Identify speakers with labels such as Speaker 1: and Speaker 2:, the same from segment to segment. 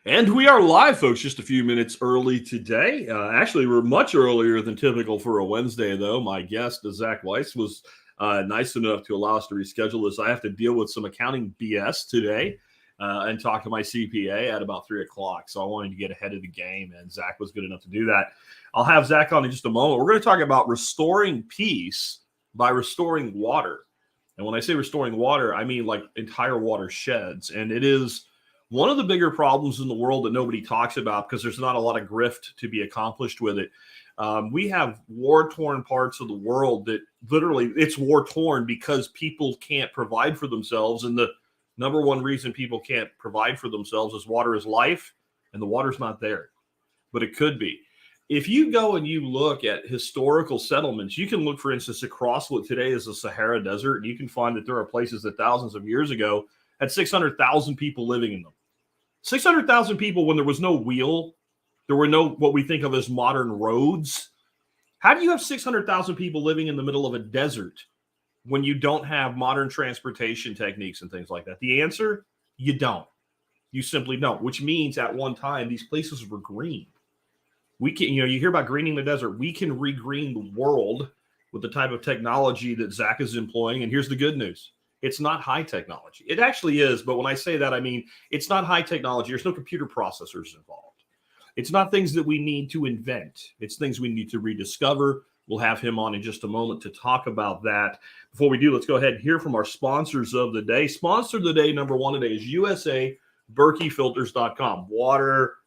Speaker 1: And we are live, folks, just a few minutes early today. Actually, we're much earlier than typical for a Wednesday, though. My guest, Zach Weiss, was nice enough to allow us to reschedule this. I have to deal with some accounting BS today and talk to my CPA at about 3 o'clock. So I wanted to get ahead of the game, and Zach was good enough to do that. I'll have Zach on in just a moment. We're going to talk about restoring peace by restoring water. And when I say restoring water, I mean like entire watersheds. And it is one of the bigger problems in the world that nobody talks about because there's not a lot of grift to be accomplished with it. We have war-torn parts of the world that literally it's war-torn because people can't provide for themselves. And the number one reason people can't provide for themselves is water is life, and the water's not there. But it could be. If you go and you look at historical settlements, you can look, for instance, across what today is the Sahara Desert, and you can find that there are places that thousands of years ago had 600,000 people living in them. 600,000 people when there was no wheel, there were no what we think of as modern roads. How do you have 600,000 people living in the middle of a desert when you don't have modern transportation techniques and things like that? The answer, you don't. You simply don't, which means at one time these places were green. We can, you hear about greening the desert. We can regreen the world with the type of technology that Zach is employing. And here's the good news. It's not high technology. It actually is, but when I say that, I mean it's not high technology. There's no computer processors involved. It's not things that we need to invent. It's things we need to rediscover. We'll have him on in just a moment to talk about that. Before we do, let's go ahead and hear from our sponsors of the day. Sponsor of the day, number one today, is USABerkeyFilters.com. Water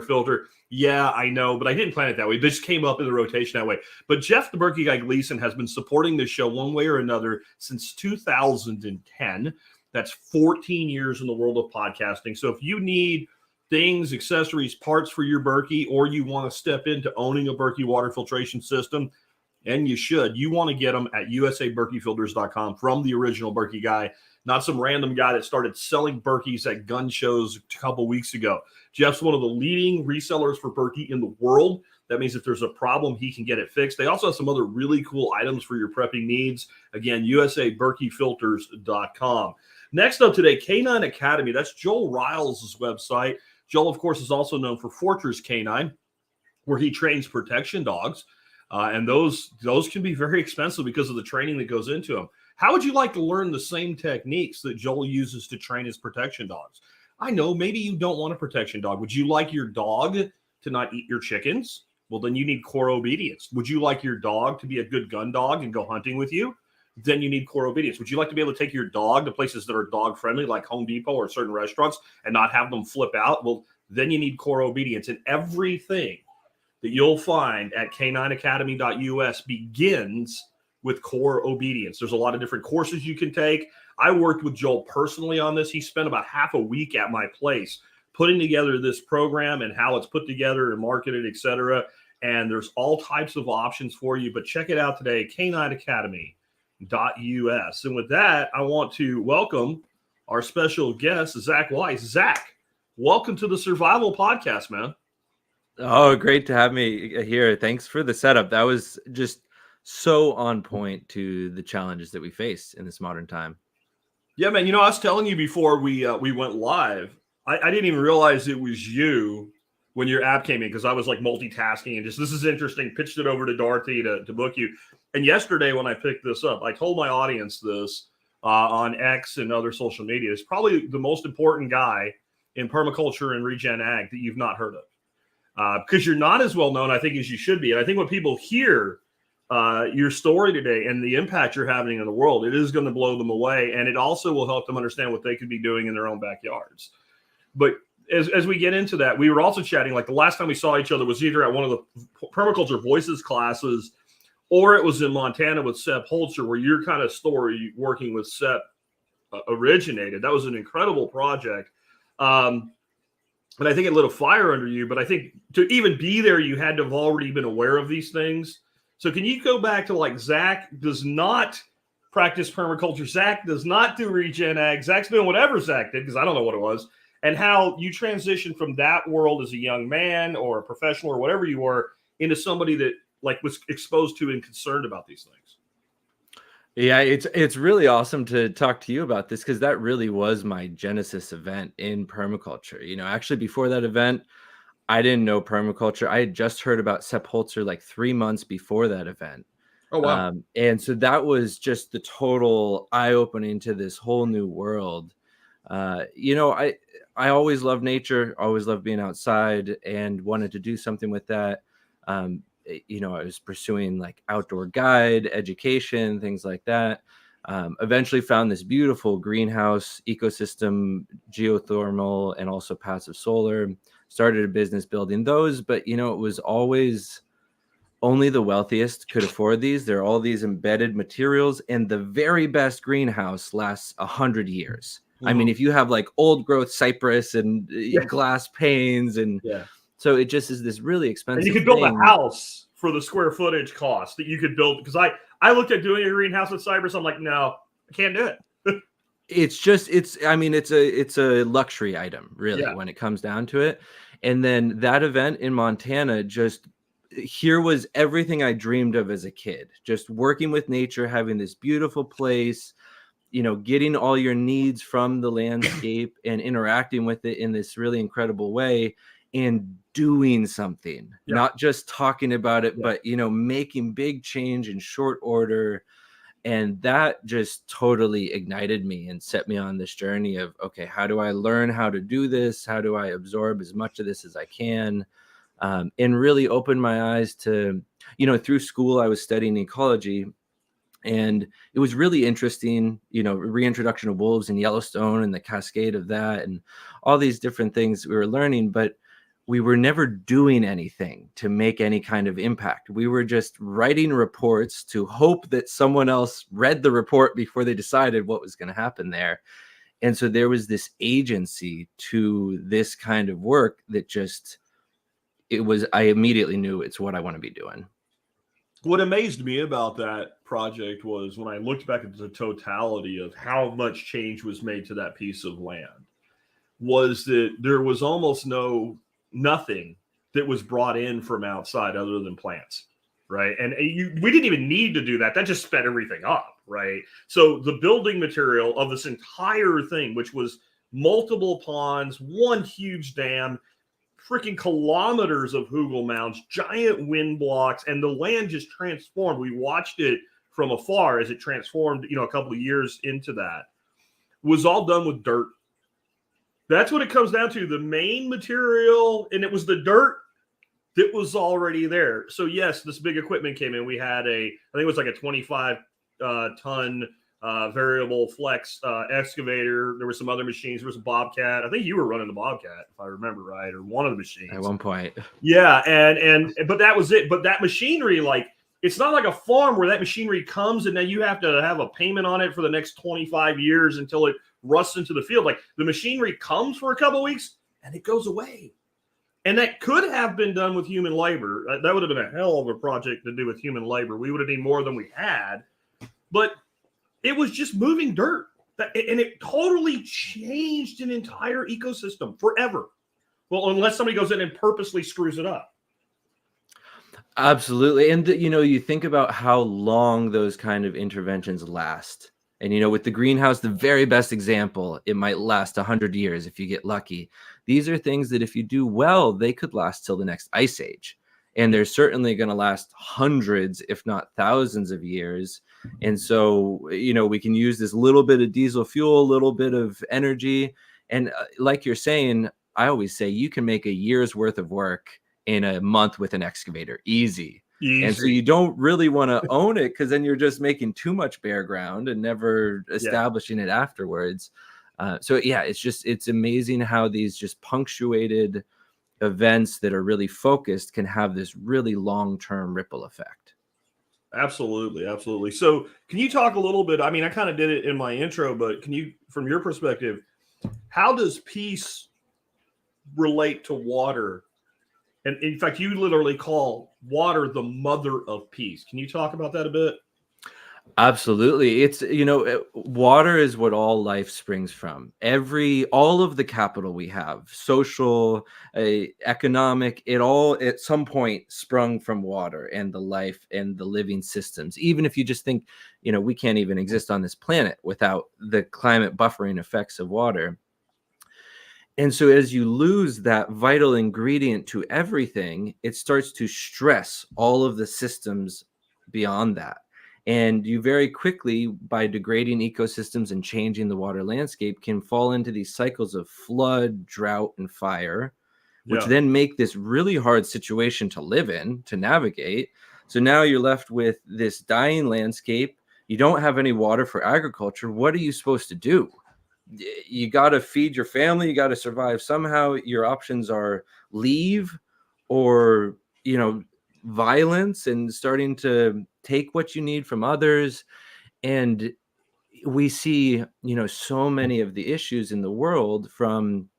Speaker 1: filter. Yeah, I know, but I didn't plan it that way. This came up in the rotation that way. But Jeff the Berkey guy Gleason has been supporting this show one way or another since 2010. That's 14 years in the world of podcasting. So if you need things, accessories, parts for your Berkey, or you want to step into owning a Berkey water filtration system, and you should, you want to get them at USABerkeyFilters.com from the original Berkey guy, not some random guy that started selling Berkeys at gun shows a couple weeks ago. Jeff's one of the leading resellers for Berkey in the world. That means if there's a problem, he can get it fixed. They also have some other really cool items for your prepping needs. Again, USABerkeyFilters.com. Next up today, K9 Academy. That's Joel Riles' website. Joel, of course, is also known for Fortress K9, where he trains protection dogs. And those can be very expensive because of the training that goes into them. How would you like to learn the same techniques that Joel uses to train his protection dogs? I know maybe you don't want a protection dog. Would you like your dog to not eat your chickens? Well, then you need core obedience. Would you like your dog to be a good gun dog and go hunting with you? Then you need core obedience. Would you like to be able to take your dog to places that are dog friendly, like Home Depot or certain restaurants, and not have them flip out? Well, then you need core obedience. And everything that you'll find at k9academy.us begins with core obedience. There's a lot of different courses you can take. I worked with Joel personally on this. He spent about half a week at my place putting together this program and how it's put together and marketed, etc. And there's all types of options for you. But check it out today, k9academy.us. And with that, I want to welcome our special guest, Zach Weiss. Zach, welcome to the Survival Podcast, man.
Speaker 2: Oh, great to have me here. Thanks for the setup. That was just so on point to the challenges that we face in this modern time.
Speaker 1: Yeah, man. I was telling you before we went live, I didn't even realize it was you when your app came in because I was like multitasking and just, this is interesting, pitched it over to Dorothy to book you. And yesterday when I picked this up, I told my audience this on X and other social media. It's probably the most important guy in permaculture and regen ag that you've not heard of. Because you're not as well known, I think, as you should be. And I think when people hear your story today and the impact you're having in the world, it is going to blow them away. And it also will help them understand what they could be doing in their own backyards. But as we get into that, we were also chatting, like the last time we saw each other was either at one of the Permaculture Voices classes or it was in Montana with Sep Holzer, where your kind of story working with Sep originated. That was an incredible project. And I think it lit a fire under you, but I think to even be there, you had to have already been aware of these things. So can you go back to like Zach does not practice permaculture. Zach does not do regen ag. Zach's doing whatever Zach did because I don't know what it was. And how you transitioned from that world as a young man or a professional or whatever you were into somebody that like was exposed to and concerned about these things.
Speaker 2: Yeah, it's really awesome to talk to you about this because that really was my genesis event in permaculture. Actually before that event, I didn't know permaculture. I had just heard about Sepp Holzer like 3 months before that event.
Speaker 1: Oh, wow.
Speaker 2: And so that was just the total eye-opening to this whole new world. I always loved nature, always loved being outside, and wanted to do something with that. I was pursuing like outdoor guide education, things like that. Eventually found this beautiful greenhouse ecosystem, geothermal, and also passive solar. Started a business building those, but it was always only the wealthiest could afford these. There are all these embedded materials, and the very best greenhouse lasts 100 years. I mean, if you have like old growth cypress and glass panes, and
Speaker 1: Yeah.
Speaker 2: so it just is this really expensive
Speaker 1: And you could build
Speaker 2: thing.
Speaker 1: a house for the square footage cost that you could build. Because I looked at doing a greenhouse with cypress. I'm like, no, I can't do it.
Speaker 2: It's a luxury item, really, when it comes down to it. And then that event in Montana, here was everything I dreamed of as a kid, just working with nature, having this beautiful place, getting all your needs from the landscape and interacting with it in this really incredible way, and doing something, not just talking about it, but, making big change in short order. And that just totally ignited me and set me on this journey of, okay, how do I learn how to do this? How do I absorb as much of this as I can? And really opened my eyes to, through school, I was studying ecology, and it was really interesting, reintroduction of wolves in Yellowstone and the cascade of that and all these different things we were learning, but we were never doing anything to make any kind of impact. We were just writing reports to hope that someone else read the report before they decided what was going to happen there. And so there was this agency to this kind of work that I immediately knew it's what I want to be doing.
Speaker 1: What amazed me about that project was when I looked back at the totality of how much change was made to that piece of land, was that there was almost nothing that was brought in from outside other than plants, right? And we didn't even need to do that. That just sped everything up, right? So the building material of this entire thing, which was multiple ponds, one huge dam, freaking kilometers of hugel mounds, giant wind blocks, and the land just transformed. We watched it from afar as it transformed, a couple of years into that. Was all done with dirt. That's what it comes down to. The main material, and it was the dirt that was already there. So yes, this big equipment came in. We had I think it was like a 25 ton variable flex excavator. There were some other machines. There was a Bobcat. I think you were running the Bobcat, if I remember right, or one of the machines.
Speaker 2: At one point.
Speaker 1: Yeah, but that was it. But that machinery, like, it's not like a farm where that machinery comes and then you have to have a payment on it for the next 25 years until it rusts into the field. Like, the machinery comes for a couple of weeks and it goes away. And that could have been done with human labor. That would have been a hell of a project to do with human labor. We would have needed more than we had. But it was just moving dirt. And it totally changed an entire ecosystem forever. Well, unless somebody goes in and purposely screws it up.
Speaker 2: Absolutely. And, you think about how long those kind of interventions last. And, with the greenhouse, the very best example, it might last 100 years if you get lucky. These are things that if you do well, they could last till the next ice age. And they're certainly going to last hundreds, if not thousands of years. And so, we can use this little bit of diesel fuel, a little bit of energy. And like you're saying, I always say you can make a year's worth of work in a month with an excavator. Easy. And so you don't really want to own it, because then you're just making too much bare ground and never establishing it afterwards. It's amazing how these just punctuated events that are really focused can have this really long-term ripple effect.
Speaker 1: Absolutely. Absolutely. So can you talk a little bit? I mean, I kind of did it in my intro, but can you, from your perspective, how does peace relate to water? And in fact, you literally call water the mother of peace. Can you talk about that a bit?
Speaker 2: Absolutely. It's, water is what all life springs from. All of the capital we have, social, economic, it all at some point sprung from water and the life and the living systems. Even if you just think, we can't even exist on this planet without the climate buffering effects of water. And so as you lose that vital ingredient to everything, it starts to stress all of the systems beyond that. And you very quickly, by degrading ecosystems and changing the water landscape, can fall into these cycles of flood, drought, and fire, which
Speaker 1: Yeah.
Speaker 2: then make this really hard situation to live in, to navigate. So now you're left with this dying landscape. You don't have any water for agriculture. What are you supposed to do? You got to feed your family, you got to survive somehow. Your options are leave or violence and starting to take what you need from others. And we see so many of the issues in the world, from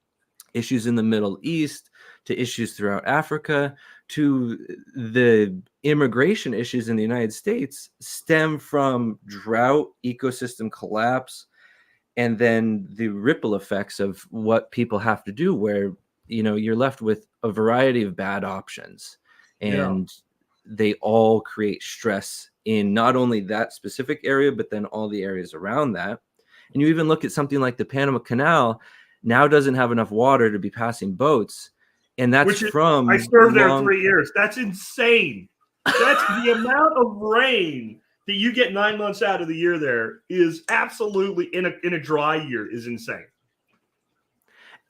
Speaker 2: issues in the Middle East to issues throughout Africa to the immigration issues in the United States, stem from drought, ecosystem collapse, and then the ripple effects of what people have to do, where you're left with a variety of bad options, and they all create stress in not only that specific area, but then all the areas around that. And you even look at something like the Panama Canal now doesn't have enough water to be passing boats, and that's from
Speaker 1: I served there 3 years. That's insane. That's the amount of rain that you get 9 months out of the year there is absolutely, in a dry year, is insane.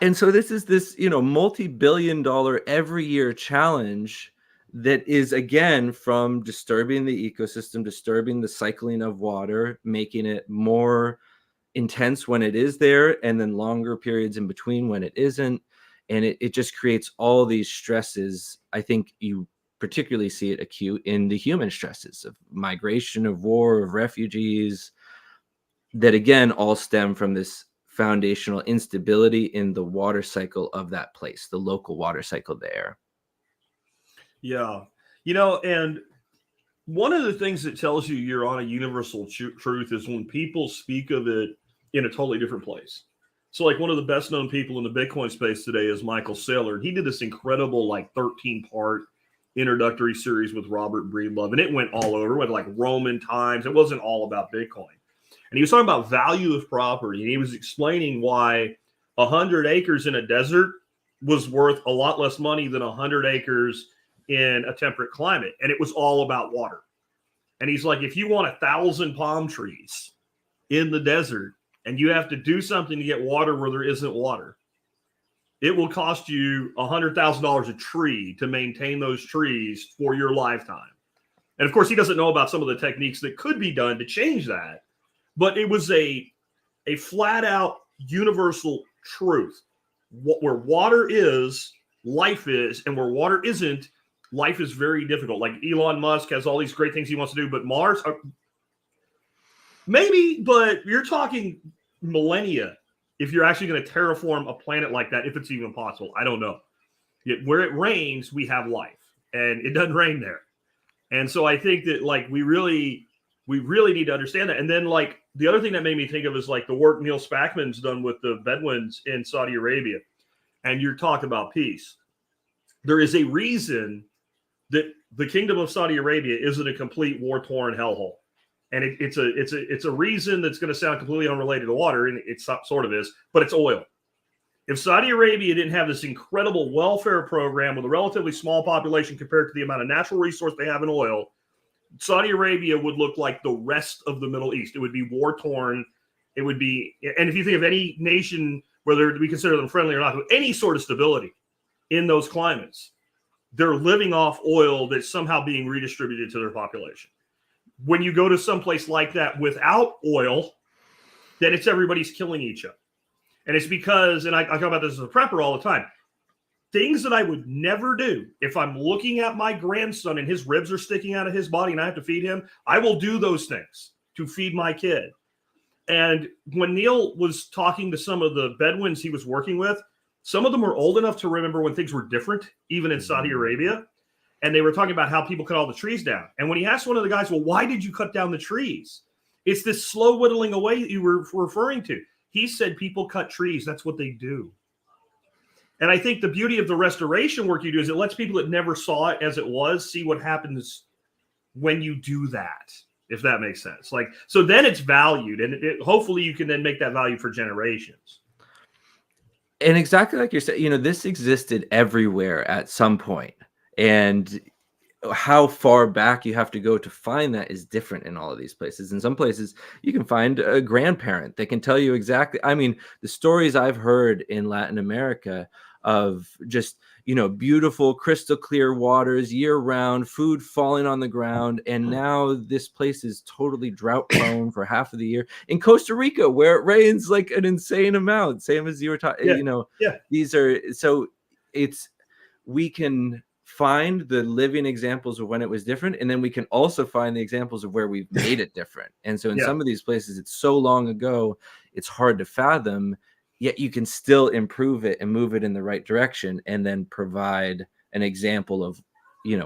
Speaker 2: And so this is this, multi-billion-dollar every year challenge that is, again, from disturbing the ecosystem, disturbing the cycling of water, making it more intense when it is there, and then longer periods in between when it isn't. And it just creates all these stresses. I think you particularly see it acute in the human stresses of migration, of war, of refugees, that again all stem from this foundational instability in the water cycle of that place, the local water cycle there.
Speaker 1: Yeah. And one of the things that tells you you're on a universal truth is when people speak of it in a totally different place. So like one of the best known people in the Bitcoin space today is Michael Saylor. He did this incredible 13-part introductory series with Robert Breedlove, and it went all over. It went like Roman times. It wasn't all about Bitcoin. And he was talking about value of property, and he was explaining why 100 acres in a desert was worth a lot less money than 100 acres in a temperate climate. And it was all about water. And he's like, if you want 1,000 palm trees in the desert and you have to do something to get water where there isn't water, it will cost you $100,000 a tree to maintain those trees for your lifetime. And of course, he doesn't know about some of the techniques that could be done to change that. But it was a flat out universal truth. Where water is, life is, and where water isn't, life is very difficult. Like Elon Musk has all these great things he wants to do, but Mars, maybe, but you're talking millennia if you're actually going to terraform a planet like that, if it's even possible. I don't know. Yet where it rains, we have life, and it doesn't rain there. And so I think that we really need to understand that. And then the other thing that made me think of is the work Neil Spackman's done with the Bedouins in Saudi Arabia. And you're talking about peace. There is a reason that the kingdom of Saudi Arabia isn't a complete war-torn hellhole. And it's a reason that's going to sound completely unrelated to water, and it sort of is, but it's oil. If Saudi Arabia didn't have this incredible welfare program with a relatively small population compared to the amount of natural resource they have in oil, Saudi Arabia would look like the rest of the Middle East. It would be war-torn. It would be, and if you think of any nation, whether we consider them friendly or not, with any sort of stability in those climates, they're living off oil that's somehow being redistributed to their population. When you go to someplace like that without oil, then it's everybody's killing each other. And it's because, and I talk about this as a prepper all the time, things that I would never do if I'm looking at my grandson and his ribs are sticking out of his body and I have to feed him, I will do those things to feed my kid. And when Neil was talking to some of the Bedouins he was working with, some of them were old enough to remember when things were different, even in Saudi Arabia. And they were talking about how people cut all the trees down. And when he asked one of the guys, well, why did you cut down the trees? It's this slow whittling away that you were referring to. He said people cut trees. That's what they do. And I think the beauty of the restoration work you do is it lets people that never saw it as it was see what happens when you do that, if that makes sense. Like, so then it's valued, and hopefully you can then make that value for generations.
Speaker 2: And exactly like you're saying, this existed everywhere at some point. And how far back you have to go to find that is different in all of these places. In some places, you can find a grandparent that can tell you exactly. I mean, the stories I've heard in Latin America of just, beautiful crystal clear waters year round, food falling on the ground. And now this place is totally drought prone for half of the year. In Costa Rica, where it rains like an insane amount, same as you were talking, these are, so we can find the living examples of when it was different, and then we can also find the examples of where we've made it different. And so in some of these places, it's so long ago, it's hard to fathom, yet you can still improve it and move it in the right direction, and then provide an example of,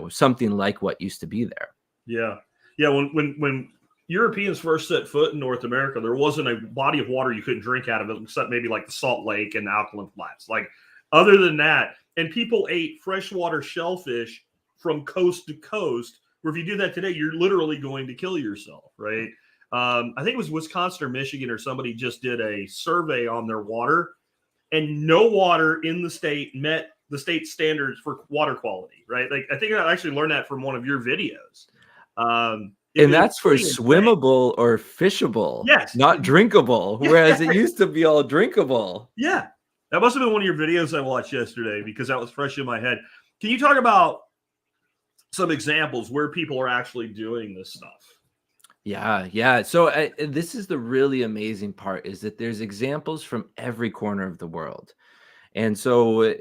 Speaker 2: something like what used to be there.
Speaker 1: Yeah. When Europeans first set foot in North America, there wasn't a body of water you couldn't drink out of it, except maybe like the Salt Lake and alkaline flats. Like, other than that, and people ate freshwater shellfish from coast to coast, where if you do that today, you're literally going to kill yourself, right? I think it was Wisconsin or Michigan or somebody just did a survey on their water, and no water in the state met the state standards for water quality, right? Like, I think I actually learned that from one of your videos.
Speaker 2: And that's for swimmable or fishable,
Speaker 1: yes,
Speaker 2: not drinkable, whereas it used to be all drinkable.
Speaker 1: Yeah. That must have been one of your videos I watched yesterday, because that was fresh in my head. Can you talk about some examples where people are actually doing this stuff?
Speaker 2: Yeah. So this is the really amazing part, is that there's examples from every corner of the world. And so,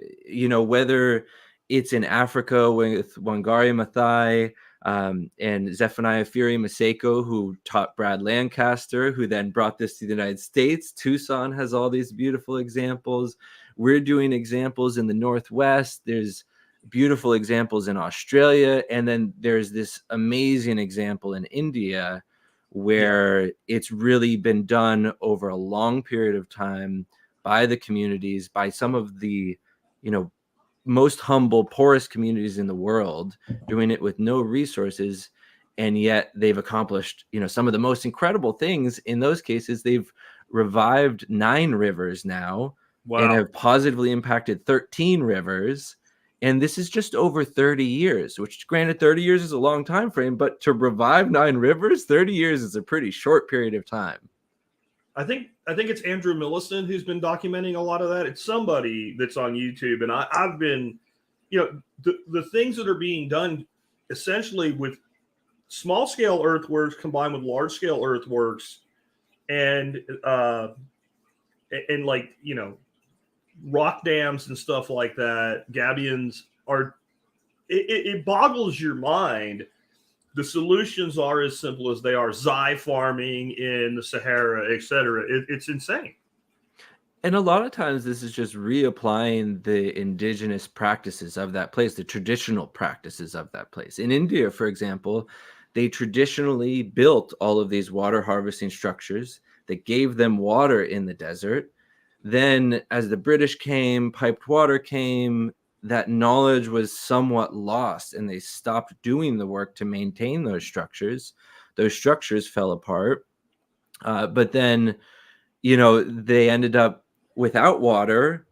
Speaker 2: whether it's in Africa with Wangari Maathai and Zephaniah Fury Maseko, who taught Brad Lancaster, who then brought this to the United States. Tucson has all these beautiful examples. We're doing examples in the Northwest. There's beautiful examples in Australia. And then there's this amazing example in India, where it's really been done over a long period of time by the communities, by some of the, most humble, poorest communities in the world, doing it with no resources. And yet they've accomplished, some of the most incredible things. In those cases, they've revived 9 rivers now. Wow. And have positively impacted 13 rivers. And this is just over 30 years, which, granted, 30 years is a long time frame, but to revive 9 rivers, 30 years is a pretty short period of time.
Speaker 1: I think it's Andrew Millicent who's been documenting a lot of that. It's somebody that's on YouTube, and I've been, the things that are being done essentially with small scale earthworks combined with large scale earthworks, and like, rock dams and stuff like that, gabions are, it boggles your mind. The solutions are as simple as they are. Zai farming in the Sahara, etc. It's insane.
Speaker 2: And a lot of times this is just reapplying the indigenous practices of that place, the traditional practices of that place. In India, for example, they traditionally built all of these water harvesting structures that gave them water in the desert. Then as the British came, piped water came, that knowledge was somewhat lost, and they stopped doing the work to maintain those structures. Those structures fell apart. But then, they ended up without water.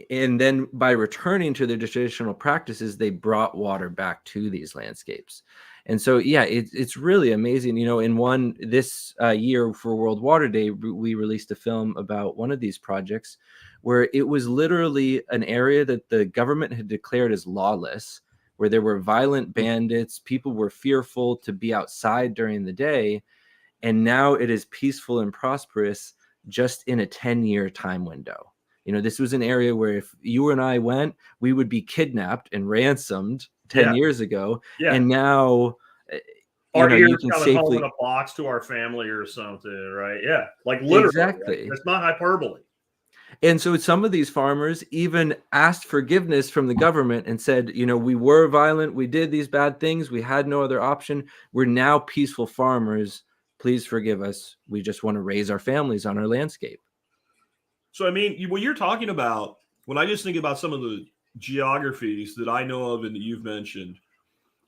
Speaker 2: And then by returning to their traditional practices, they brought water back to these landscapes. And so, it's really amazing. In this year for World Water Day, we released a film about one of these projects where it was literally an area that the government had declared as lawless, where there were violent bandits, people were fearful to be outside during the day. And now it is peaceful and prosperous just in a 10-year time window. This was an area where if you and I went, we would be kidnapped and ransomed 10 years ago. Yeah. And now,
Speaker 1: our ears coming home in a box to our family or something, right? Yeah, like literally. Exactly. Right? It's not hyperbole.
Speaker 2: And so some of these farmers even asked forgiveness from the government and said, we were violent, we did these bad things, we had no other option. We're now peaceful farmers. please forgive us. We just want to raise our families on our landscape.
Speaker 1: So, I mean, what you're talking about, when I just think about some of the geographies that I know of and that you've mentioned,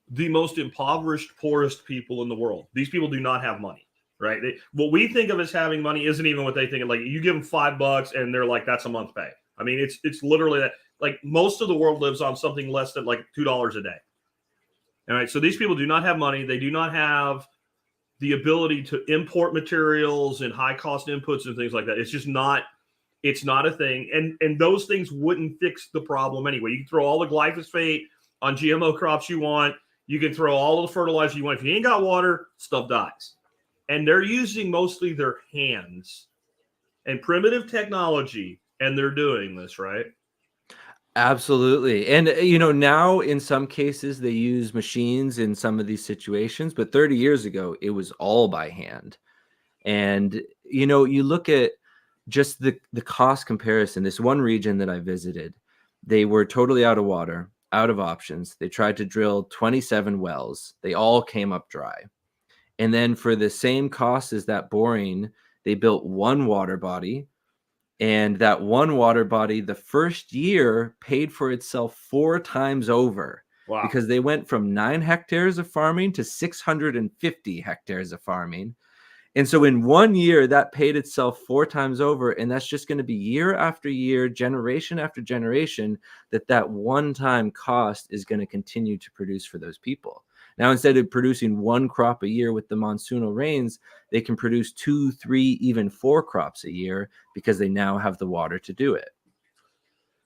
Speaker 1: the most impoverished, poorest people in the world, these people do not have money, right? What we think of as having money isn't even what they think of. Like, you give them $5 and they're like, that's a month pay. I mean, it's literally that. Like, most of the world lives on something less than like $2 a day. All right. So these people do not have money. They do not have the ability to import materials and high cost inputs and things like that. It's just not. It's not a thing. And those things wouldn't fix the problem anyway. You can throw all the glyphosate on GMO crops you want. You can throw all the fertilizer you want. If you ain't got water, stuff dies. And they're using mostly their hands and primitive technology, and they're doing this, right?
Speaker 2: Absolutely. And, now in some cases they use machines in some of these situations, but 30 years ago, it was all by hand. And, you look at just the cost comparison. This one region that I visited, they were totally out of water, out of options. They tried to drill 27 wells. They all came up dry. And then for the same cost as that boring, they built one water body. And that one water body, the first year, paid for itself 4 times over.
Speaker 1: Wow.
Speaker 2: Because they went from 9 hectares of farming to 650 hectares of farming. And so in 1 year, that paid itself 4 times over. And that's just going to be year after year, generation after generation, that one-time cost is going to continue to produce for those people. Now, instead of producing 1 crop a year with the monsoonal rains, they can produce 2, 3, even 4 crops a year because they now have the water to do it.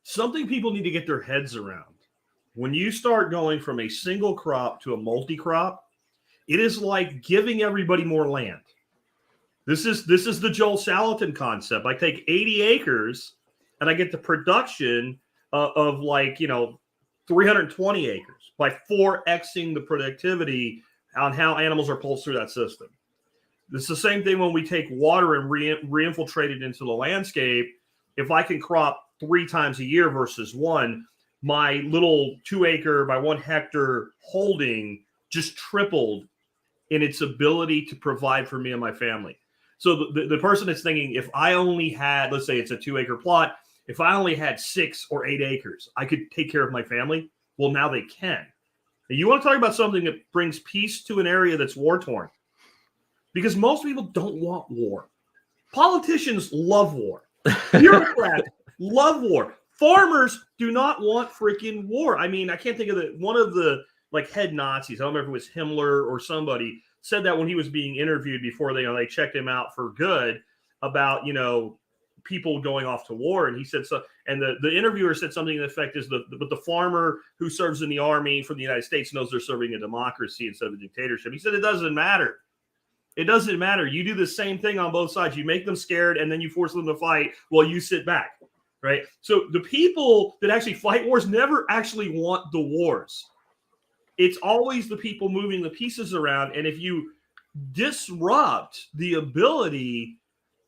Speaker 1: Something people need to get their heads around. When you start going from a single crop to a multi-crop, it is like giving everybody more land. This is the Joel Salatin concept. I take 80 acres and I get the production of 320 acres by 4xing the productivity on how animals are pulsed through that system. It's the same thing when we take water and re-infiltrate it into the landscape. If I can crop 3 times a year versus 1, my little 2 acre by 1 hectare holding just tripled in its ability to provide for me and my family. So the person that's thinking, if I only had, let's say it's a 2 acre plot, if I only had 6 or 8 acres, I could take care of my family. Well, now they can. And you want to talk about something that brings peace to an area that's war torn, because most people don't want war. Politicians love war. Bureaucrats love war. Farmers do not want freaking war. I mean, I can't think of one of the head Nazis. I don't remember if it was Himmler or somebody said that when he was being interviewed before they checked him out for good about, people going off to war. And he said so. And the interviewer said something to the effect is but the farmer who serves in the army for the United States knows they're serving a democracy instead of a dictatorship. He said, it doesn't matter. It doesn't matter. You do the same thing on both sides. You make them scared and then you force them to fight while you sit back. Right. So the people that actually fight wars never actually want the wars. It's always the people moving the pieces around. And if you disrupt the ability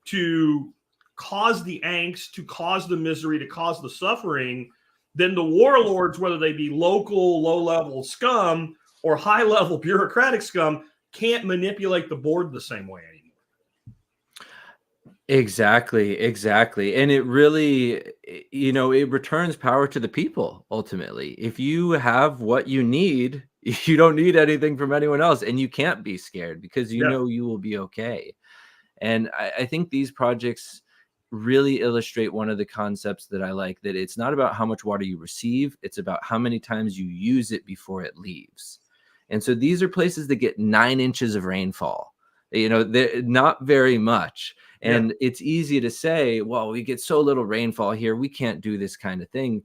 Speaker 1: to cause the angst, to cause the misery, to cause the suffering, then the warlords, whether they be local, low-level scum or high-level bureaucratic scum, can't manipulate the board the same way anymore.
Speaker 2: Exactly. And it really, it returns power to the people, ultimately. If you have what you need, you don't need anything from anyone else, and you can't be scared because you know you will be okay. And I think these projects really illustrate one of the concepts that I like, that it's not about how much water you receive, it's about how many times you use it before it leaves. And so these are places that get 9 inches of rainfall. They're not very much. And it's easy to say, well, we get so little rainfall here, we can't do this kind of thing.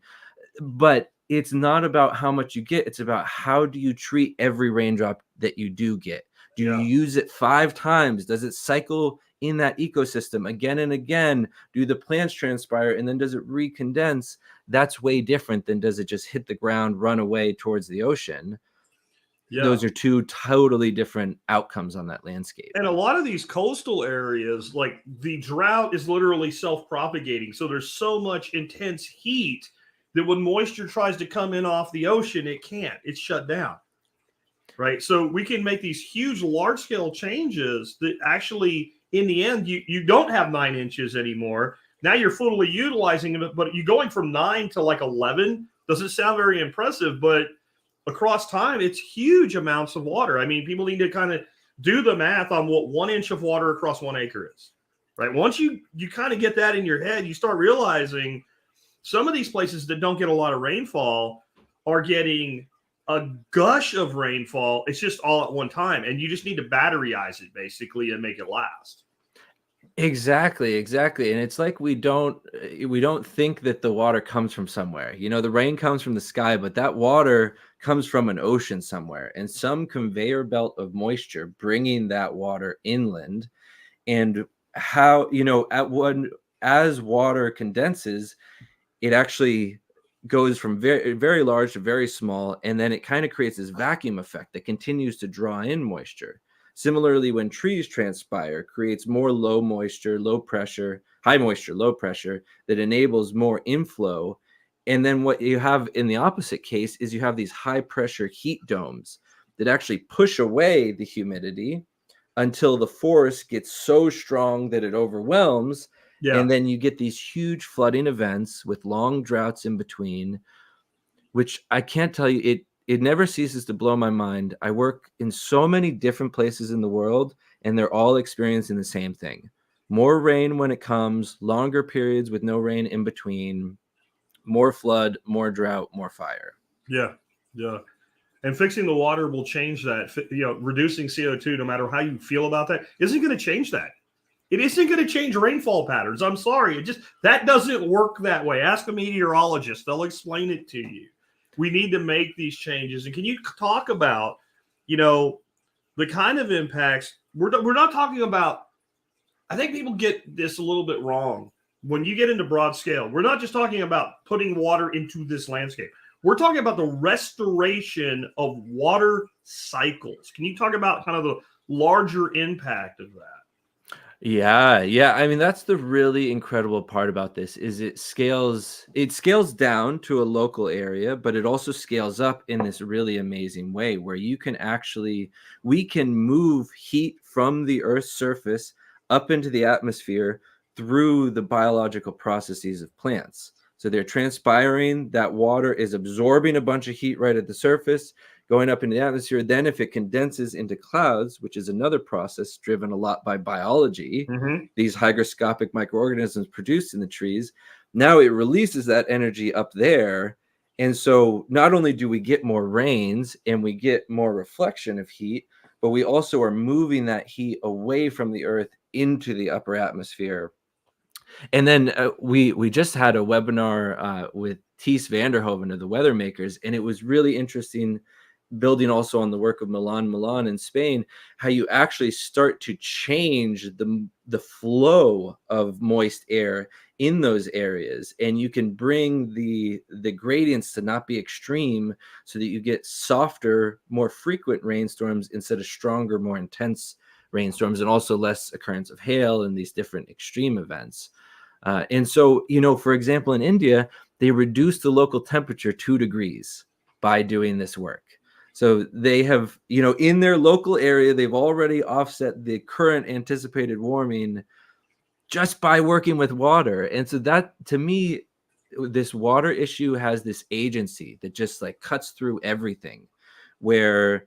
Speaker 2: But it's not about how much you get. It's about how do you treat every raindrop that you do get? Do you use it 5 times? Does it cycle in that ecosystem again and again? Do the plants transpire and then does it recondense? That's way different than does it just hit the ground, run away towards the ocean. Yeah. Those are 2 totally different outcomes on that landscape.
Speaker 1: And a lot of these coastal areas, like the drought is literally self-propagating. So there's so much intense heat that when moisture tries to come in off the ocean, it can't. It's shut down. right? So we can make these huge, large scale changes that actually, in the end, you don't have 9 inches anymore. Now you're fully utilizing it, but you're going from 9 to like 11. Doesn't sound very impressive, but across time, it's huge amounts of water. I mean, people need to kind of do the math on what 1 inch of water across 1 acre is, right? Once you kind of get that in your head, you start realizing some of these places that don't get a lot of rainfall are getting a gush of rainfall. It's just all at one time, and you just need to batteryize it basically and make it last.
Speaker 2: Exactly. And it's like we don't think that the water comes from somewhere. The rain comes from the sky, but that water comes from an ocean somewhere, and some conveyor belt of moisture bringing that water inland. And how, as water condenses, it actually goes from very, very large to very small, and then it kind of creates this vacuum effect that continues to draw in moisture. Similarly, when trees transpire, creates more low moisture, low pressure, high moisture, low pressure that enables more inflow. And then what you have in the opposite case is you have these high pressure heat domes that actually push away the humidity until the force gets so strong that it overwhelms.
Speaker 1: Yeah.
Speaker 2: And then you get these huge flooding events with long droughts in between, which I can't tell you, it never ceases to blow my mind. I work in so many different places in the world, and they're all experiencing the same thing. More rain when it comes, longer periods with no rain in between, more flood, more drought, more fire.
Speaker 1: Yeah. And fixing the water will change that. Reducing CO2, no matter how you feel about that, isn't going to change that. It isn't going to change rainfall patterns. I'm sorry. That doesn't work that way. Ask a meteorologist. They'll explain it to you. We need to make these changes. And can you talk about, the kind of impacts we're not talking about? I think people get this a little bit wrong. When you get into broad scale, we're not just talking about putting water into this landscape. We're talking about the restoration of water cycles. Can you talk about kind of the larger impact of that?
Speaker 2: Yeah. I mean, that's the really incredible part about this is it scales down to a local area, but it also scales up in this really amazing way where we can move heat from the Earth's surface up into the atmosphere through the biological processes of plants. So they're transpiring, that water is absorbing a bunch of heat right at the surface, going up into the atmosphere. Then if it condenses into clouds, which is another process driven a lot by biology, these hygroscopic microorganisms produced in the trees, now it releases that energy up there. And so not only do we get more rains and we get more reflection of heat, but we also are moving that heat away from the Earth into the upper atmosphere. And then we just had a webinar with Thies Vanderhoven of the Weather Makers, and it was really interesting, building also on the work of Milan in Spain, how you actually start to change the flow of moist air in those areas, and you can bring the gradients to not be extreme so that you get softer, more frequent rainstorms instead of stronger, more intense rainstorms, and also less occurrence of hail and these different extreme events. And so, for example, in India, they reduced the local temperature 2 degrees by doing this work. So they have, in their local area, they've already offset the current anticipated warming just by working with water. And so that, to me, this water issue has this agency that just like cuts through everything, where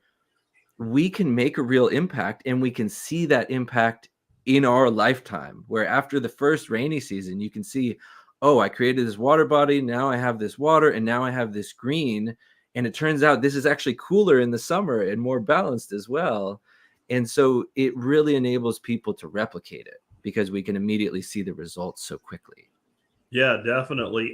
Speaker 2: we can make a real impact, and we can see that impact in our lifetime, where after the first rainy season, you can see, oh, I created this water body. Now I have this water, and now I have this green. And it turns out this is actually cooler in the summer and more balanced as well. And so it really enables people to replicate it because we can immediately see the results so quickly.
Speaker 1: Yeah, definitely.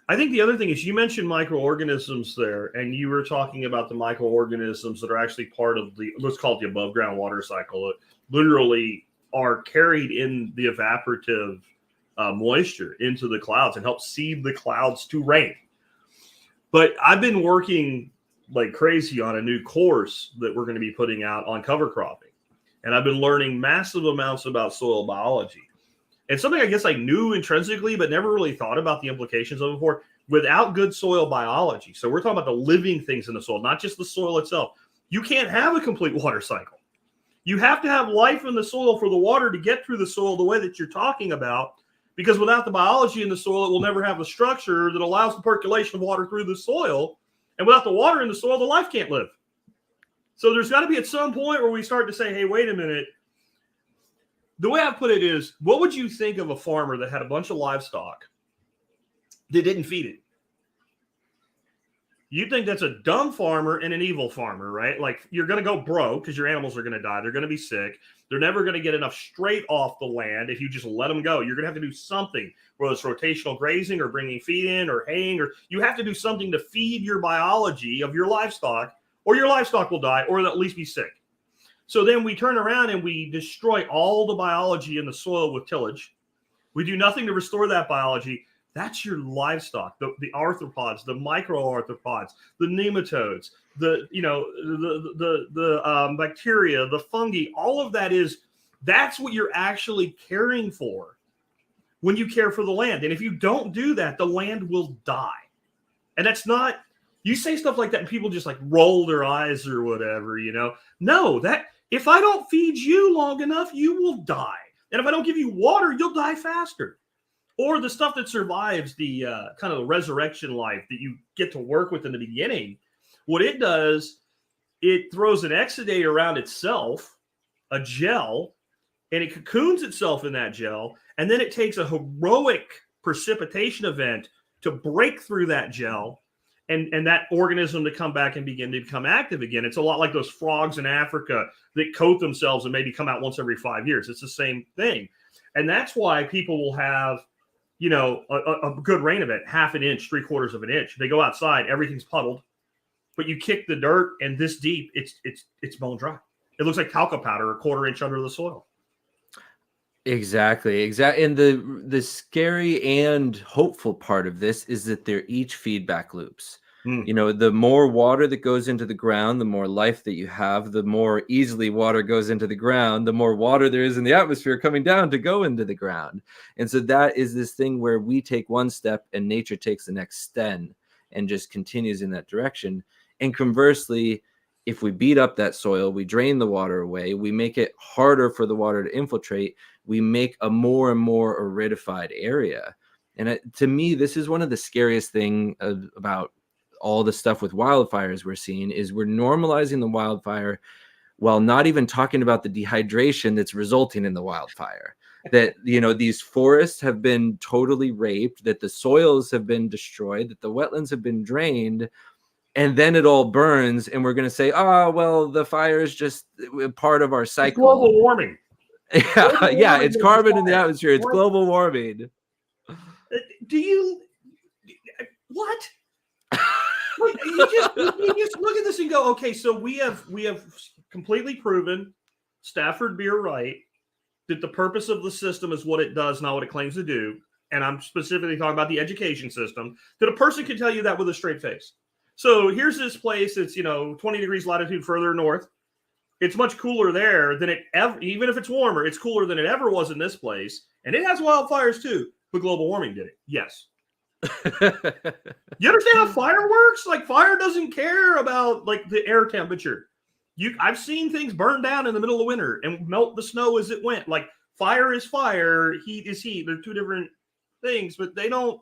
Speaker 1: I think the other thing is you mentioned microorganisms there, and you were talking about the microorganisms that are actually part of let's call it the above ground water cycle. It literally are carried in the evaporative moisture into the clouds and help seed the clouds to rain. But I've been working like crazy on a new course that we're going to be putting out on cover cropping. And I've been learning massive amounts about soil biology. and something I guess I knew intrinsically, but never really thought about the implications of it before. Without good soil biology, so we're talking about the living things in the soil, not just the soil itself, you can't have a complete water cycle. You have to have life in the soil for the water to get through the soil the way that you're talking about, because without the biology in the soil, it will never have the structure that allows the percolation of water through the soil. And without the water in the soil, the life can't live. So there's got to be at some point where we start to say, hey, wait a minute. The way I put it is, what would you think of a farmer that had a bunch of livestock that didn't feed it? You think that's a dumb farmer and an evil farmer, right? Like, you're going to go broke because your animals are going to die. They're going to be sick. They're never going to get enough straight off the land if you just let them go. You're going to have to do something, whether it's rotational grazing or bringing feed in or haying, or you have to do something to feed your biology of your livestock, or your livestock will die or at least be sick. So then we turn around and we destroy all the biology in the soil with tillage. We do nothing to restore that biology. That's your livestock, the arthropods, the microarthropods, the nematodes, the bacteria, the fungi. All of that that's what you're actually caring for when you care for the land. And if you don't do that, the land will die. And that's not, you say stuff like that and people just like roll their eyes or whatever, No, that if I don't feed you long enough, you will die. And if I don't give you water, you'll die faster. Or the stuff that survives the kind of the resurrection life that you get to work with in the beginning, what it does, it throws an exudate around itself, a gel, and it cocoons itself in that gel. And then it takes a heroic precipitation event to break through that gel and that organism to come back and begin to become active again. It's a lot like those frogs in Africa that coat themselves and maybe come out once every 5 years. It's the same thing. And that's why people will have, a good rain event, half an inch, 3/4 of an inch. They go outside, everything's puddled, but you kick the dirt and this deep, it's bone dry. It looks like talcum powder, a 1/4 inch under the soil.
Speaker 2: Exactly. And the scary and hopeful part of this is that they're each feedback loops. The more water that goes into the ground, the more life that you have. The more easily water goes into the ground, the more water there is in the atmosphere coming down to go into the ground. And so that is this thing where we take one step and nature takes the next 10 and just continues in that direction. And conversely, if we beat up that soil, we drain the water away, we make it harder for the water to infiltrate, we make a more and more aridified area. And to me, this is one of the scariest things about all the stuff with wildfires we're seeing, is we're normalizing the wildfire while not even talking about the dehydration that's resulting in the wildfire. That, these forests have been totally raped, that the soils have been destroyed, that the wetlands have been drained, and then it all burns. And we're going to say, oh, well, the fire is just part of our cycle.
Speaker 1: It's global warming.
Speaker 2: Yeah, it's carbon in the atmosphere. It's global warming.
Speaker 1: What? You just look at this and go, okay, so we have completely proven, Stafford Beer right, that the purpose of the system is what it does, not what it claims to do. And I'm specifically talking about the education system, that a person can tell you that with a straight face. So here's this place that's, 20 degrees latitude further north. It's much cooler there than it ever, even if it's warmer, it's cooler than it ever was in this place. And it has wildfires too, but global warming did it. Yes. You understand how fire works? Like, fire doesn't care about like the air temperature. I've seen things burn down in the middle of winter and melt the snow as it went. Like, fire is fire, heat is heat. They're two different things, but they don't.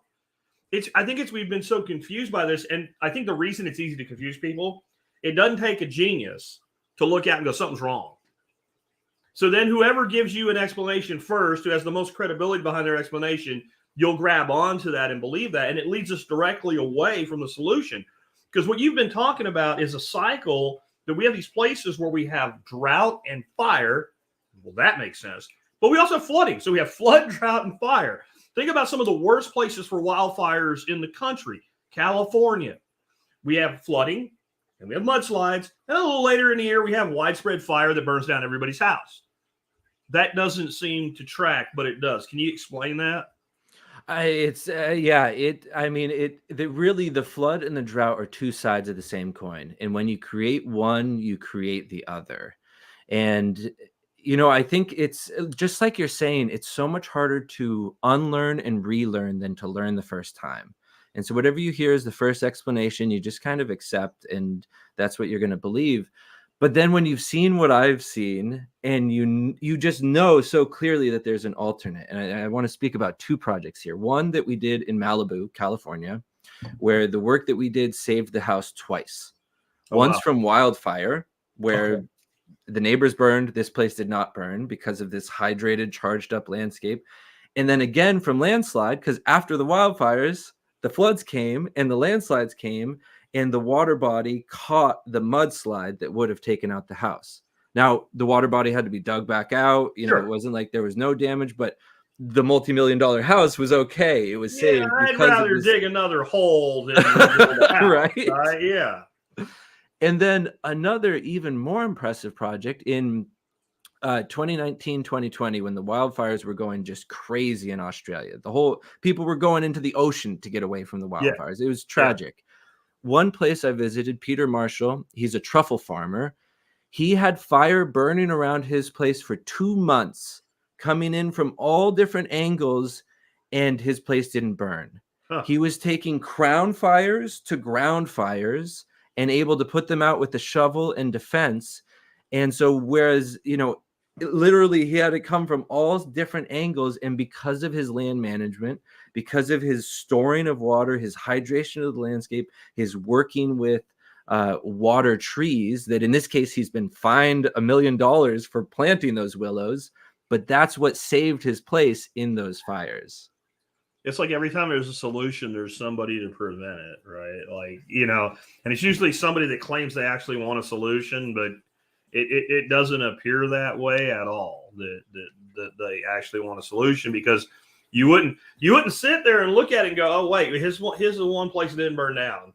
Speaker 1: I think we've been so confused by this, and I think the reason it's easy to confuse people, it doesn't take a genius to look at and go, something's wrong. So then whoever gives you an explanation first, who has the most credibility behind their explanation, you'll grab onto that and believe that. And it leads us directly away from the solution. Because what you've been talking about is a cycle that we have these places where we have drought and fire. Well, that makes sense. But we also have flooding. So we have flood, drought, and fire. Think about some of the worst places for wildfires in the country. California. We have flooding and we have mudslides. And a little later in the year, we have widespread fire that burns down everybody's house. That doesn't seem to track, but it does. Can you explain that?
Speaker 2: Really, the flood and the drought are two sides of the same coin. And when you create one, you create the other. And I think it's just like you're saying, it's so much harder to unlearn and relearn than to learn the first time. And so whatever you hear is the first explanation, you just kind of accept, and that's what you're going to believe. But then when you've seen what I've seen, and you just know so clearly that there's an alternate. And I want to speak about two projects here. One that we did in Malibu, California, where the work that we did saved the house twice.
Speaker 1: Oh,
Speaker 2: Once
Speaker 1: wow.
Speaker 2: from wildfire, where
Speaker 1: Okay.
Speaker 2: the neighbors burned, this place did not burn because of this hydrated, charged up landscape. And then again from landslide, because after the wildfires, the floods came and the landslides came, and the water body caught the mudslide that would have taken out the house. Now, the water body had to be dug back out. It
Speaker 1: Sure.
Speaker 2: wasn't like there was no damage, but the multi-million-dollar house was okay. It was
Speaker 1: Yeah,
Speaker 2: saved
Speaker 1: I'd
Speaker 2: because of
Speaker 1: rather
Speaker 2: this.
Speaker 1: dig another hole than rebuild a house,
Speaker 2: Right?
Speaker 1: right? Yeah.
Speaker 2: And then another even more impressive project in 2019, 2020, when the wildfires were going just crazy in Australia. People were going into the ocean to get away from the
Speaker 1: Yeah.
Speaker 2: wildfires. It was
Speaker 1: Yeah.
Speaker 2: tragic. One place I visited, Peter Marshall, he's a truffle farmer. He had fire burning around his place for 2 months, coming in from all different angles, and his place didn't burn.
Speaker 1: Huh.
Speaker 2: He was taking crown fires to ground fires and able to put them out with a shovel and defense. And so, whereas, literally he had to come from all different angles, and because of his land management, because of his storing of water, his hydration of the landscape, his working with water trees, that in this case he's been fined $1 million for planting those willows, but that's what saved his place in those fires.
Speaker 1: It's like every time there's a solution, there's somebody to prevent it, right? Like, and it's usually somebody that claims they actually want a solution, but it doesn't appear that way at all, that they actually want a solution, because you wouldn't sit there and look at it and go, oh, wait, here's the one place that didn't burn down.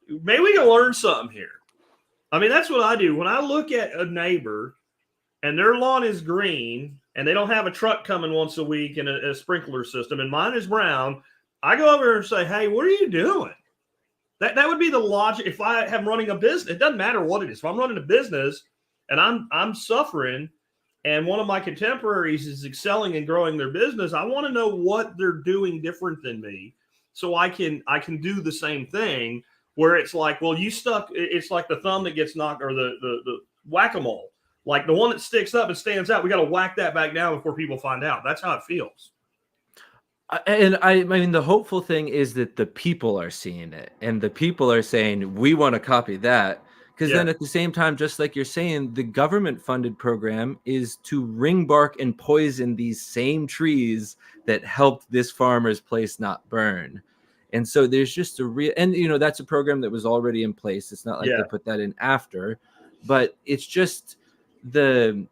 Speaker 1: Maybe we can learn something here. I mean, that's what I do. When I look at a neighbor and their lawn is green and they don't have a truck coming once a week and a sprinkler system, and mine is brown, I go over and say, hey, what are you doing? That would be the logic. If I am running a business, it doesn't matter what it is. If I'm running a business and I'm suffering, and one of my contemporaries is excelling and growing their business, I want to know what they're doing different than me, so I can do the same thing. Where it's like, well, it's like the thumb that gets knocked, or the whack-a-mole. Like the one that sticks up and stands out, we got to whack that back down before people find out. That's how it feels.
Speaker 2: And I mean, the hopeful thing is that the people are seeing it, and the people are saying, we want to copy that. Because then at the same time, just like you're saying, the government-funded program is to ring bark and poison these same trees that helped this farmer's place not burn. And so there's just and that's a program that was already in place. It's not like they put that in after, but it's just I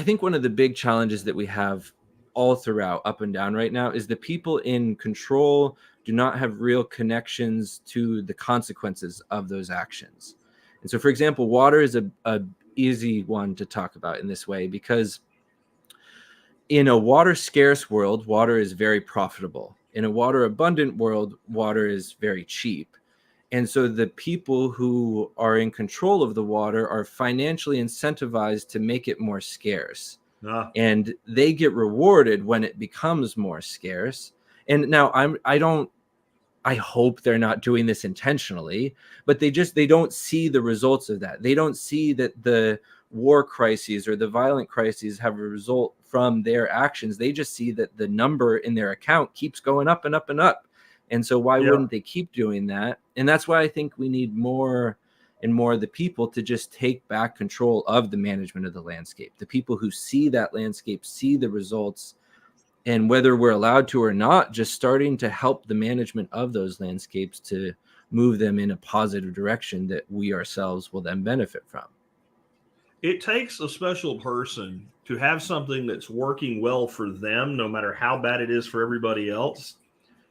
Speaker 2: think one of the big challenges that we have all throughout, up and down right now, is the people in control do not have real connections to the consequences of those actions. And so, for example, water is a easy one to talk about in this way, because in a water scarce world, water is very profitable. In a water abundant world, water is very cheap. And so the people who are in control of the water are financially incentivized to make it more scarce. And they get rewarded when it becomes more scarce. And now I hope they're not doing this intentionally, but they don't see the results of that. They don't see that the war crises or the violent crises have a result from their actions. They just see that the number in their account keeps going up and up and up. And so why wouldn't they keep doing that? And that's why I think we need more and more of the people to just take back control of the management of the landscape. The people who see that landscape, see the results, and whether we're allowed to or not, just starting to help the management of those landscapes to move them in a positive direction that we ourselves will then benefit from.
Speaker 1: It takes a special person to have something that's working well for them, no matter how bad it is for everybody else,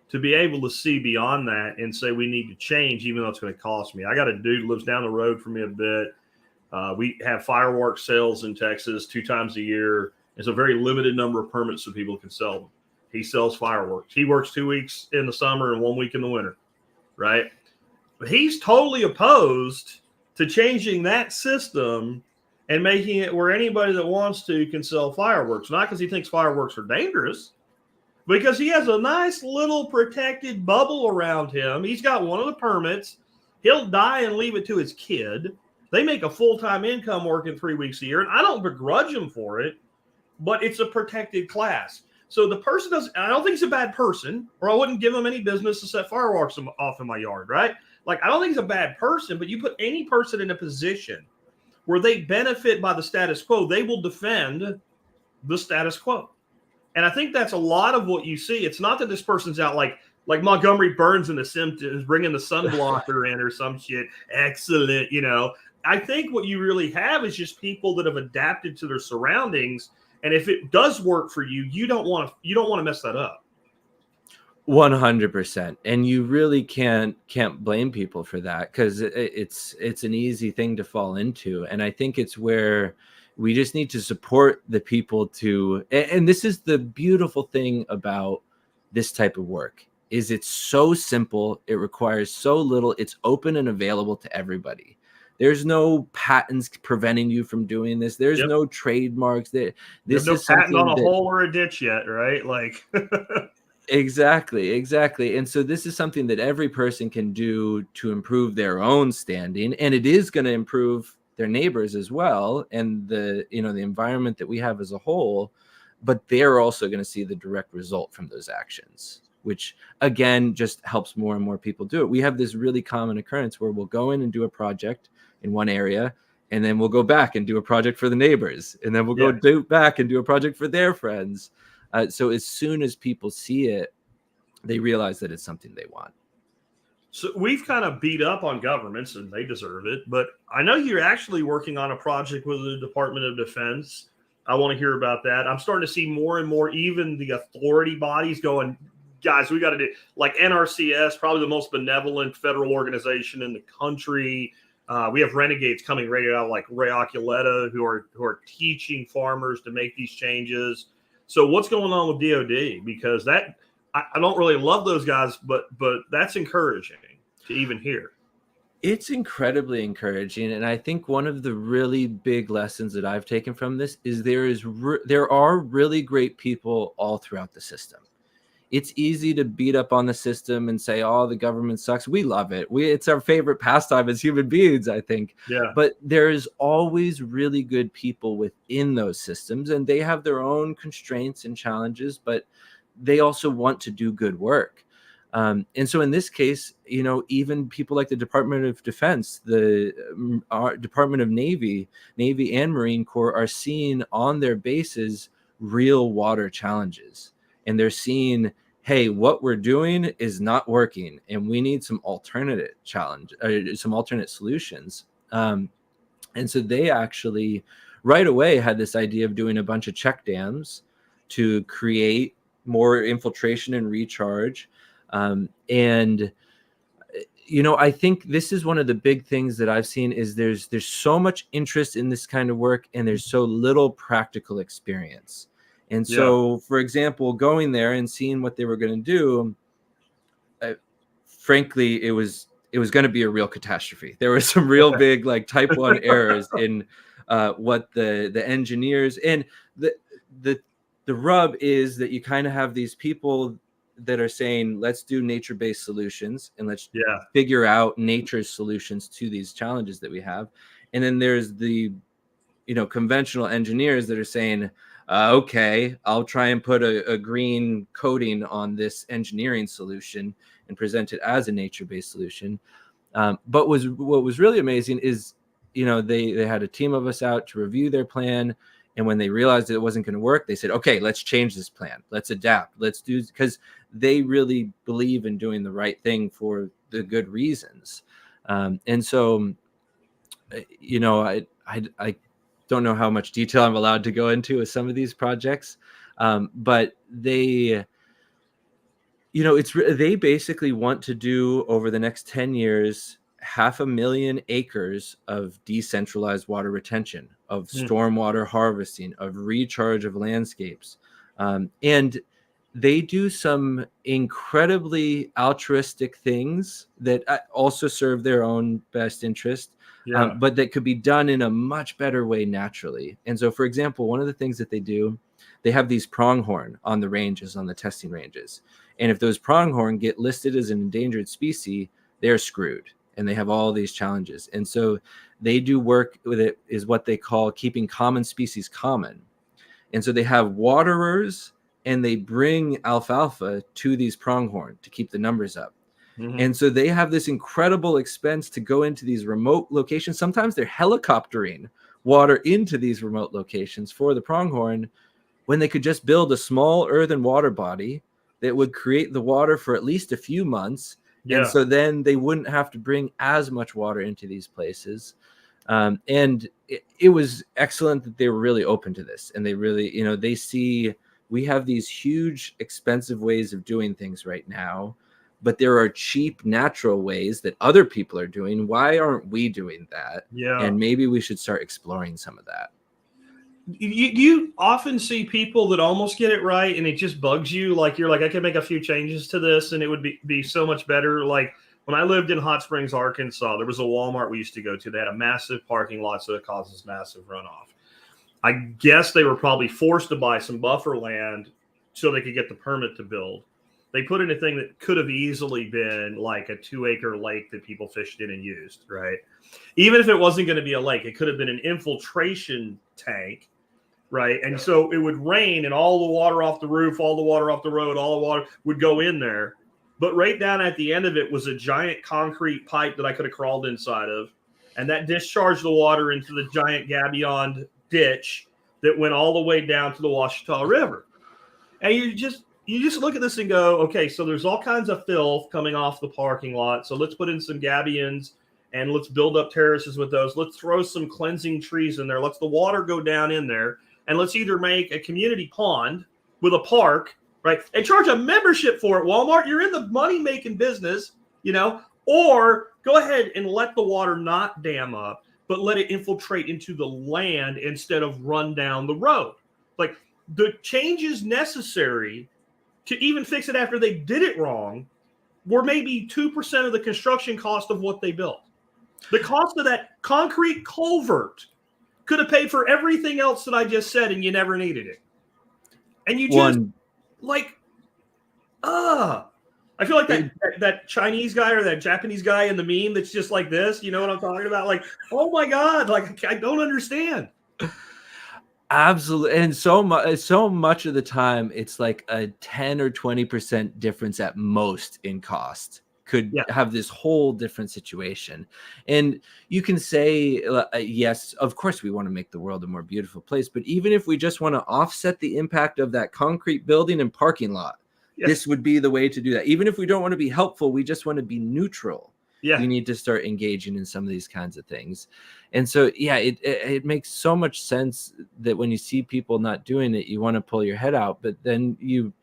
Speaker 1: to be able to see beyond that and say, we need to change, even though it's going to cost me. I got a dude who lives down the road from me a bit. We have fireworks sales in Texas 2 times a year. There's a very limited number of permits so people can sell them. He sells fireworks. He works 2 weeks in the summer and 1 week in the winter, right? But he's totally opposed to changing that system and making it where anybody that wants to can sell fireworks. Not because he thinks fireworks are dangerous, because he has a nice little protected bubble around him. He's got one of the permits. He'll die and leave it to his kid. They make a full-time income working 3 weeks a year, and I don't begrudge him for it, but it's a protected class. So the person doesn't, I don't think he's a bad person, or I wouldn't give him any business to set fireworks off in my yard, right? Like, I don't think he's a bad person, but you put any person in a position where they benefit by the status quo, they will defend the status quo. And I think that's a lot of what you see. It's not that this person's out like Montgomery Burns in The Simpsons, bringing the sunblocker in or some shit. Excellent, you know. I think what you really have is just people that have adapted to their surroundings. And if it does work for you, you don't want to mess that up.
Speaker 2: 100%. And you really can't blame people for that, because it's an easy thing to fall into. And I think it's where we just need to support the people and this is the beautiful thing about this type of work, is it's so simple. It requires so little. It's open and available to everybody. There's no patents preventing you from doing this. There's no trademarks. This
Speaker 1: is no patent on a hole or a ditch yet, right? Like
Speaker 2: Exactly. And so this is something that every person can do to improve their own standing, and it is going to improve their neighbors as well, and the environment that we have as a whole. But they're also going to see the direct result from those actions, which again just helps more and more people do it. We have this really common occurrence where we'll go in and do a project in one area, and then we'll go back and do a project for the neighbors, and then we'll go back and do a project for their friends. So as soon as people see it, they realize that it's something they want.
Speaker 1: So we've kind of beat up on governments, and they deserve it. But I know you're actually working on a project with the Department of Defense. I want to hear about that. I'm starting to see more and more, even the authority bodies going, guys, we got to do, like NRCS, probably the most benevolent federal organization in the country. We have renegades coming right out, like Ray Oculeta, who are teaching farmers to make these changes. So what's going on with DOD? Because that I don't really love those guys, but that's encouraging to even hear.
Speaker 2: It's incredibly encouraging, and I think one of the really big lessons that I've taken from this is there are really great people all throughout the system. It's easy to beat up on the system and say, "Oh, the government sucks." We love it. It's our favorite pastime as human beings, I think.
Speaker 1: Yeah.
Speaker 2: But there's always really good people within those systems, and they have their own constraints and challenges, but they also want to do good work. And so in this case, even people like the Department of Defense, the Department of Navy and Marine Corps are seeing on their bases real water challenges. And they're seeing, hey, what we're doing is not working, and we need some alternate solutions. And so they actually right away had this idea of doing a bunch of check dams to create more infiltration and recharge. And I think this is one of the big things that I've seen is there's so much interest in this kind of work, and there's so little practical experience. And so, for example, going there and seeing what they were going to do, frankly, it was going to be a real catastrophe. There were some real big type 1 errors in what the engineers, and the rub is that you kind of have these people that are saying, let's do nature-based solutions and let's figure out nature's solutions to these challenges that we have. And then there's the, conventional engineers that are saying, okay, I'll try and put a green coating on this engineering solution and present it as a nature-based solution. But what was really amazing is, they had a team of us out to review their plan. And when they realized that it wasn't going to work, they said, okay, let's change this plan. Let's adapt. Let's do, because they really believe in doing the right thing for the good reasons. And so, I don't know how much detail I'm allowed to go into with some of these projects. But they, they basically want to do over the next 10 years, 500,000 acres of decentralized water retention, of stormwater harvesting, of recharge of landscapes. And they do some incredibly altruistic things that also serve their own best interest, but that could be done in a much better way naturally. And so, for example, one of the things that they do, they have these pronghorn on the ranges, on the testing ranges. And if those pronghorn get listed as an endangered species, they're screwed. And they have all these challenges. And so they do work with it, is what they call keeping common species common. And so they have waterers, and they bring alfalfa to these pronghorn to keep the numbers up. Mm-hmm. And so they have this incredible expense to go into these remote locations. Sometimes they're helicoptering water into these remote locations for the pronghorn, when they could just build a small earthen water body that would create the water for at least a few months. Yeah. And so then they wouldn't have to bring as much water into these places. And it was excellent that they were really open to this. And they really, they see we have these huge, expensive ways of doing things right now, but there are cheap, natural ways that other people are doing. Why aren't we doing that? Yeah. And maybe we should start exploring some of that.
Speaker 3: You often see people that almost get it right, and it just bugs you. Like, you're like, I could make a few changes to this, and it would be so much better. Like, when I lived in Hot Springs, Arkansas, there was a Walmart we used to go to. They had a massive parking lot, so it causes massive runoff. I guess they were probably forced to buy some buffer land so they could get the permit to build. They put in a thing that could have easily been like a 2-acre lake that people fished in and used, right? Even if it wasn't going to be a lake, it could have been an infiltration tank, right? And so it would rain, and all the water off the roof, all the water off the road, all the water would go in there. But right down at the end of it was a giant concrete pipe that I could have crawled inside of, and that discharged the water into the giant gabion ditch that went all the way down to the Ouachita River. And you just look at this and go, okay, so there's all kinds of filth coming off the parking lot. So let's put in some gabions and let's build up terraces with those. Let's throw some cleansing trees in there. Let's the water go down in there. And let's either make a community pond with a park, right, and charge a membership for it, Walmart. You're in the money-making business, or go ahead and let the water not dam up, but let it infiltrate into the land instead of run down the road. Like, the changes necessary to even fix it after they did it wrong were maybe 2% of the construction cost of what they built. The cost of that concrete culvert could have paid for everything else that I just said, and you never needed it. And you just, I feel like that Chinese guy or that Japanese guy in the meme that's just like this. You know what I'm talking about? Like, oh my God, like, I don't understand.
Speaker 2: Absolutely. And so much of the time, it's like a 10 or 20% difference at most in cost could have this whole different situation. And you can say, yes, of course, we want to make the world a more beautiful place. But even if we just want to offset the impact of that concrete building and parking lot, this would be the way to do that. Even if we don't want to be helpful, we just want to be neutral. Yeah, we need to start engaging in some of these kinds of things. And so, it makes so much sense that when you see people not doing it, you want to pull your head out, but then you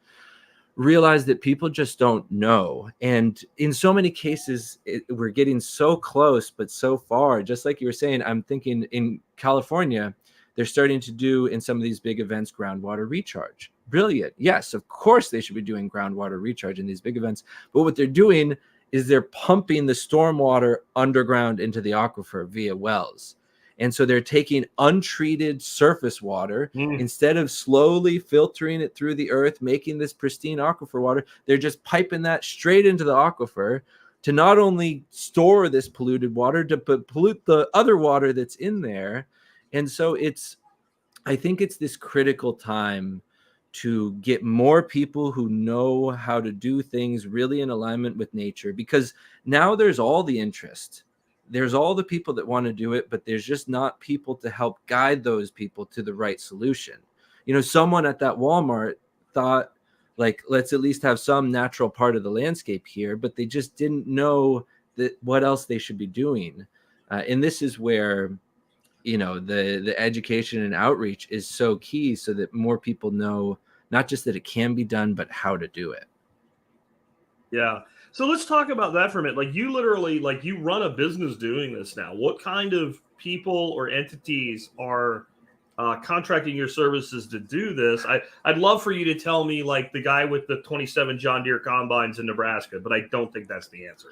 Speaker 2: realize that people just don't know. And in so many cases, we're getting so close, but so far. Just like you were saying, I'm thinking in California, they're starting to do in some of these big events groundwater recharge. Brilliant. Yes, of course they should be doing groundwater recharge in these big events. But what they're doing is they're pumping the stormwater underground into the aquifer via wells. And so they're taking untreated surface water, instead of slowly filtering it through the earth, making this pristine aquifer water, they're just piping that straight into the aquifer to not only store this polluted water, to pollute the other water that's in there. And so I think it's this critical time to get more people who know how to do things really in alignment with nature, because now there's all the interest. There's all the people that want to do it, but there's just not people to help guide those people to the right solution. Someone at that Walmart thought, like, let's at least have some natural part of the landscape here, but they just didn't know what else they should be doing. And this is where, the education and outreach is so key, so that more people know not just that it can be done, but how to do it.
Speaker 3: Yeah. So let's talk about that for a minute. Like, you literally, you run a business doing this now. What kind of people or entities are contracting your services to do this. I'd love for you to tell me like the guy with the 27 John Deere combines in Nebraska, but I don't think that's the answer.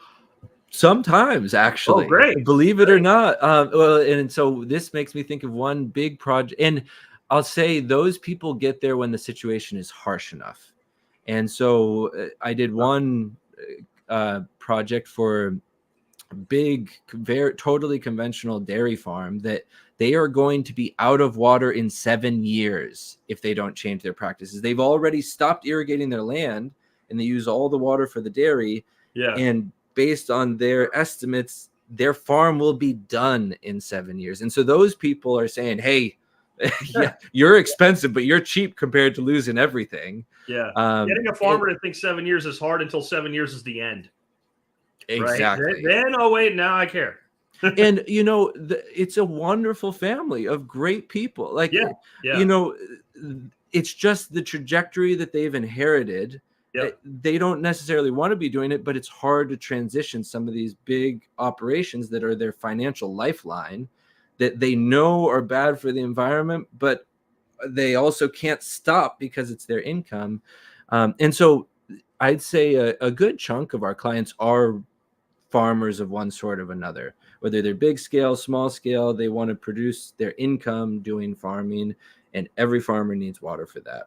Speaker 2: Sometimes, actually,
Speaker 3: great.
Speaker 2: Believe it or not. Well, and so this makes me think of one big project, and I'll say those people get there when the situation is harsh enough. And so I did one project for big, very totally conventional dairy farm that they are going to be out of water in 7 years if they don't change their practices. They've already stopped irrigating their land and they use all the water for the dairy.
Speaker 3: Yeah.
Speaker 2: And based on their estimates, their farm will be done in 7 years. And so those people are saying, hey, yeah, you're expensive, but you're cheap compared to losing everything.
Speaker 3: Yeah. Getting a farmer to think 7 years is hard until 7 years is the end.
Speaker 2: Exactly.
Speaker 3: Right? Then, oh, wait, now I care.
Speaker 2: And, you know, it's a wonderful family of great people. Like, you know, it's just the trajectory that they've inherited. They don't necessarily want to be doing it, but it's hard to transition some of these big operations that are their financial lifeline that they know are bad for the environment, but they also can't stop because it's their income. And so I'd say a good chunk of our clients are farmers of one sort or another, whether they're big scale, small scale, they want to produce their income doing farming, and every farmer needs water for that.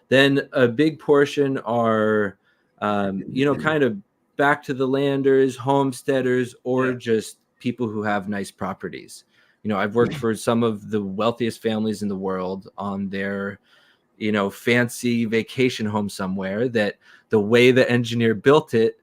Speaker 2: Then a big portion are, you know, kind of back to the landers, homesteaders, or just people who have nice properties. You know, I've worked for some of the wealthiest families in the world on their, you know, fancy vacation home somewhere that the way the engineer built it,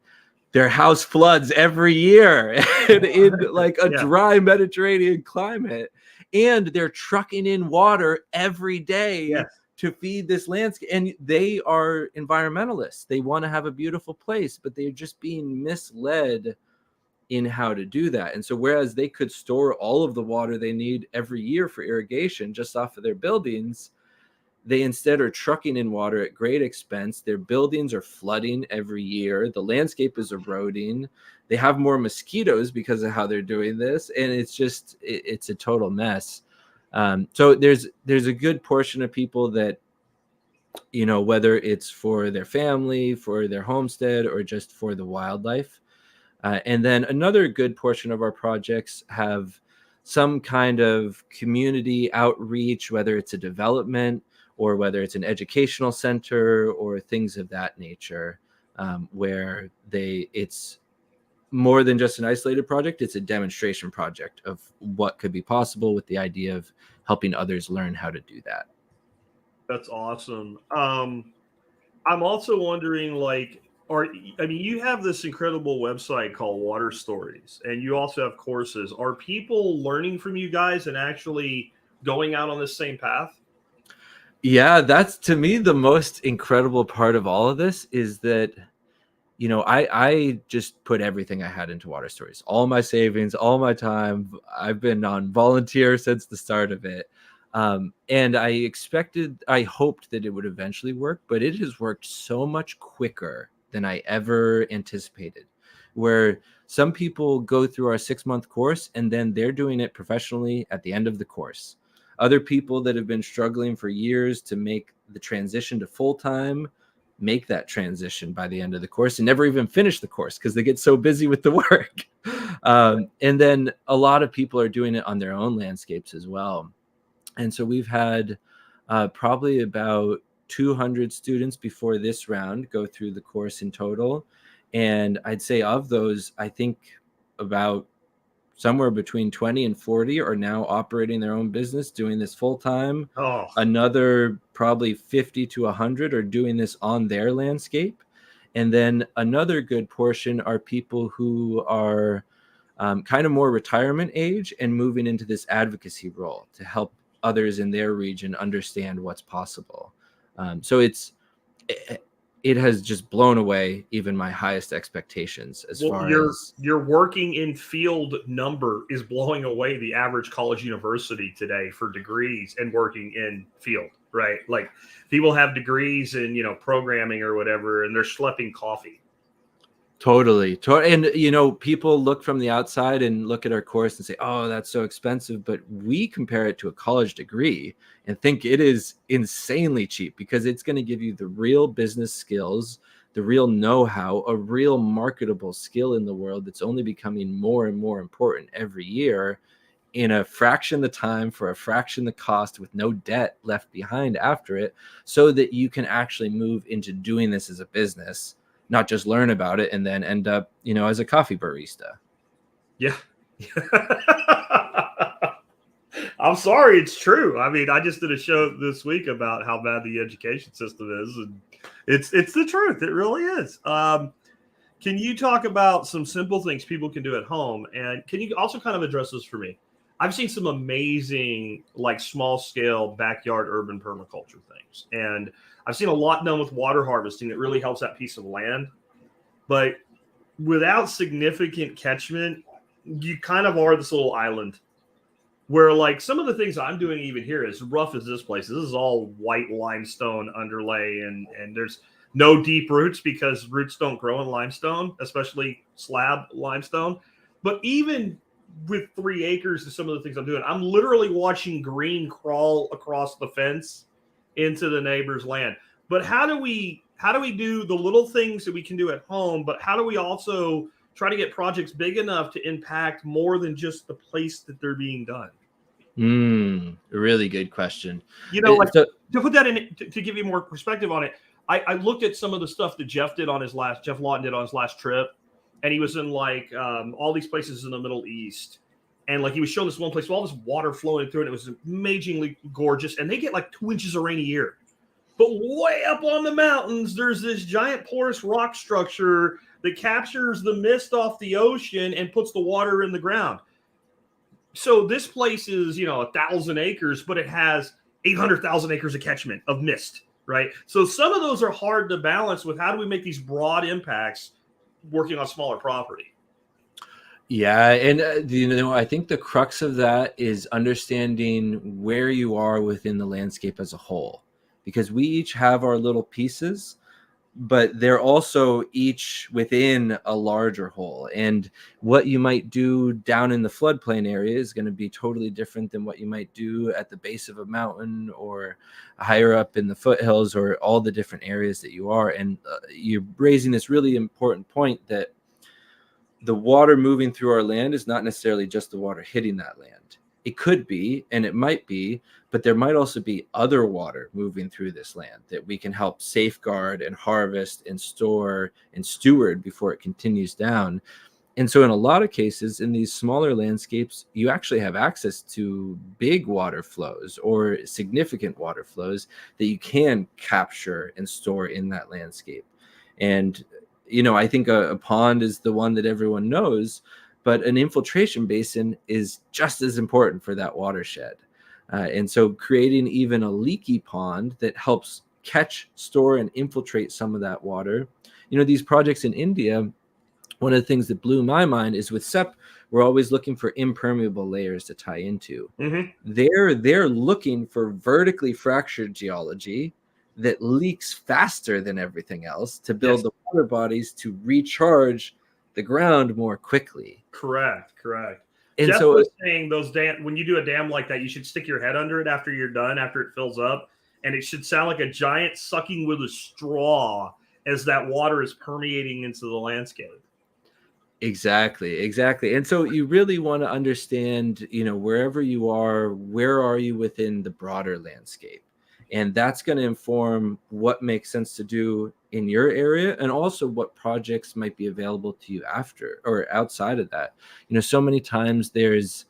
Speaker 2: their house floods every year in like a dry Mediterranean climate. And they're trucking in water every day to feed this landscape. And they are environmentalists. They want to have a beautiful place, but they're just being misled in how to do that. And so whereas they could store all of the water they need every year for irrigation just off of their buildings, they instead are trucking in water at great expense. Their buildings are flooding every year. The landscape is eroding. They have more mosquitoes because of how they're doing this. And it's just, it's a total mess. So there's a good portion of people that, you know, whether it's for their family, for their homestead, or just for the wildlife. And then another good portion of our projects have some kind of community outreach, whether it's a development or whether it's an educational center or things of that nature, where it's more than just an isolated project. It's a demonstration project of what could be possible with the idea of helping others learn how to do that.
Speaker 3: That's awesome. I'm also wondering, like, you have this incredible website called Water Stories, and you also have courses. Are people learning from you guys and actually going out on this same path?
Speaker 2: Yeah, that's to me the most incredible part of all of this is that, you know, I just put everything I had into Water Stories, all my savings, all my time. I've been on volunteer since the start of it. And I hoped that it would eventually work, but it has worked so much quicker than I ever anticipated, where some people go through our 6-month course and then they're doing it professionally at the end of the course. Other people that have been struggling for years to make the transition to full-time make that transition by the end of the course and never even finish the course because they get so busy with the work. And then a lot of people are doing it on their own landscapes as well. And so we've had probably about 200 students before this round go through the course in total. And I'd say of those, I think about somewhere between 20 and 40 are now operating their own business, doing this full time. Another probably 50 to 100 are doing this on their landscape. And then another good portion are people who are kind of more retirement age and moving into this advocacy role to help others in their region understand what's possible. So it has just blown away even my highest expectations as far as
Speaker 3: your working in field number is blowing away the average college university today for degrees and working in field, right? Like people have degrees in, you know, programming or whatever, and they're schlepping coffee.
Speaker 2: Totally. And, people look from the outside and look at our course and say, oh, that's so expensive. But we compare it to a college degree and think it is insanely cheap because it's going to give you the real business skills, the real know-how, a real marketable skill in the world that's only becoming more and more important every year in a fraction the time for a fraction the cost with no debt left behind after it, so that you can actually move into doing this as a business, not just learn about it and then end up, as a coffee barista.
Speaker 3: Yeah. I'm sorry, it's true. I mean, I just did a show this week about how bad the education system is, and it's the truth. It really is. Can you talk about some simple things people can do at home? And can you also kind of address this for me? I've seen some amazing, like small scale backyard urban permaculture things. And I've seen a lot done with water harvesting that really helps that piece of land. But without significant catchment, you kind of are this little island where, like, some of the things I'm doing even here, as rough as this place, this is all white limestone underlay, and there's no deep roots because roots don't grow in limestone, especially slab limestone. But even with 3 acres and some of the things I'm doing, I'm literally watching green crawl across the fence into the neighbor's land. But how do we do the little things that we can do at home, but how do we also try to get projects big enough to impact more than just the place that they're being done?
Speaker 2: A really good question.
Speaker 3: Like, to put that in, to give you more perspective on it, I looked at some of the stuff that Jeff Lawton did on his last trip, and he was in like all these places in the Middle East. And like he was showing this one place with all this water flowing through, and it was amazingly gorgeous. And they get like 2 inches of rain a year. But way up on the mountains, there's this giant porous rock structure that captures the mist off the ocean and puts the water in the ground. So this place is, 1,000 acres, but it has 800,000 acres of catchment of mist, right? So some of those are hard to balance with how do we make these broad impacts working on smaller property.
Speaker 2: Yeah. And, I think the crux of that is understanding where you are within the landscape as a whole, because we each have our little pieces, but they're also each within a larger whole. And what you might do down in the floodplain area is going to be totally different than what you might do at the base of a mountain or higher up in the foothills or all the different areas that you are. And you're raising this really important point that the water moving through our land is not necessarily just the water hitting that land. It could be, and it might be, but there might also be other water moving through this land that we can help safeguard and harvest and store and steward before it continues down. And so in a lot of cases, in these smaller landscapes, you actually have access to big water flows or significant water flows that you can capture and store in that landscape. And, I think a pond is the one that everyone knows, but an infiltration basin is just as important for that watershed. And so creating even a leaky pond that helps catch, store, and infiltrate some of that water. These projects in India, one of the things that blew my mind is with SEP, we're always looking for impermeable layers to tie into.
Speaker 3: Mm-hmm.
Speaker 2: They're looking for vertically fractured geology that leaks faster than everything else to build the water bodies to recharge the ground more quickly.
Speaker 3: Correct.
Speaker 2: And
Speaker 3: Jeff
Speaker 2: so
Speaker 3: was saying when you do a dam like that, you should stick your head under it after you're done, after it fills up, and it should sound like a giant sucking with a straw as that water is permeating into the landscape.
Speaker 2: Exactly. And so you really want to understand, wherever you are, where are you within the broader landscape? And that's going to inform what makes sense to do in your area, and also what projects might be available to you after or outside of that. So many times the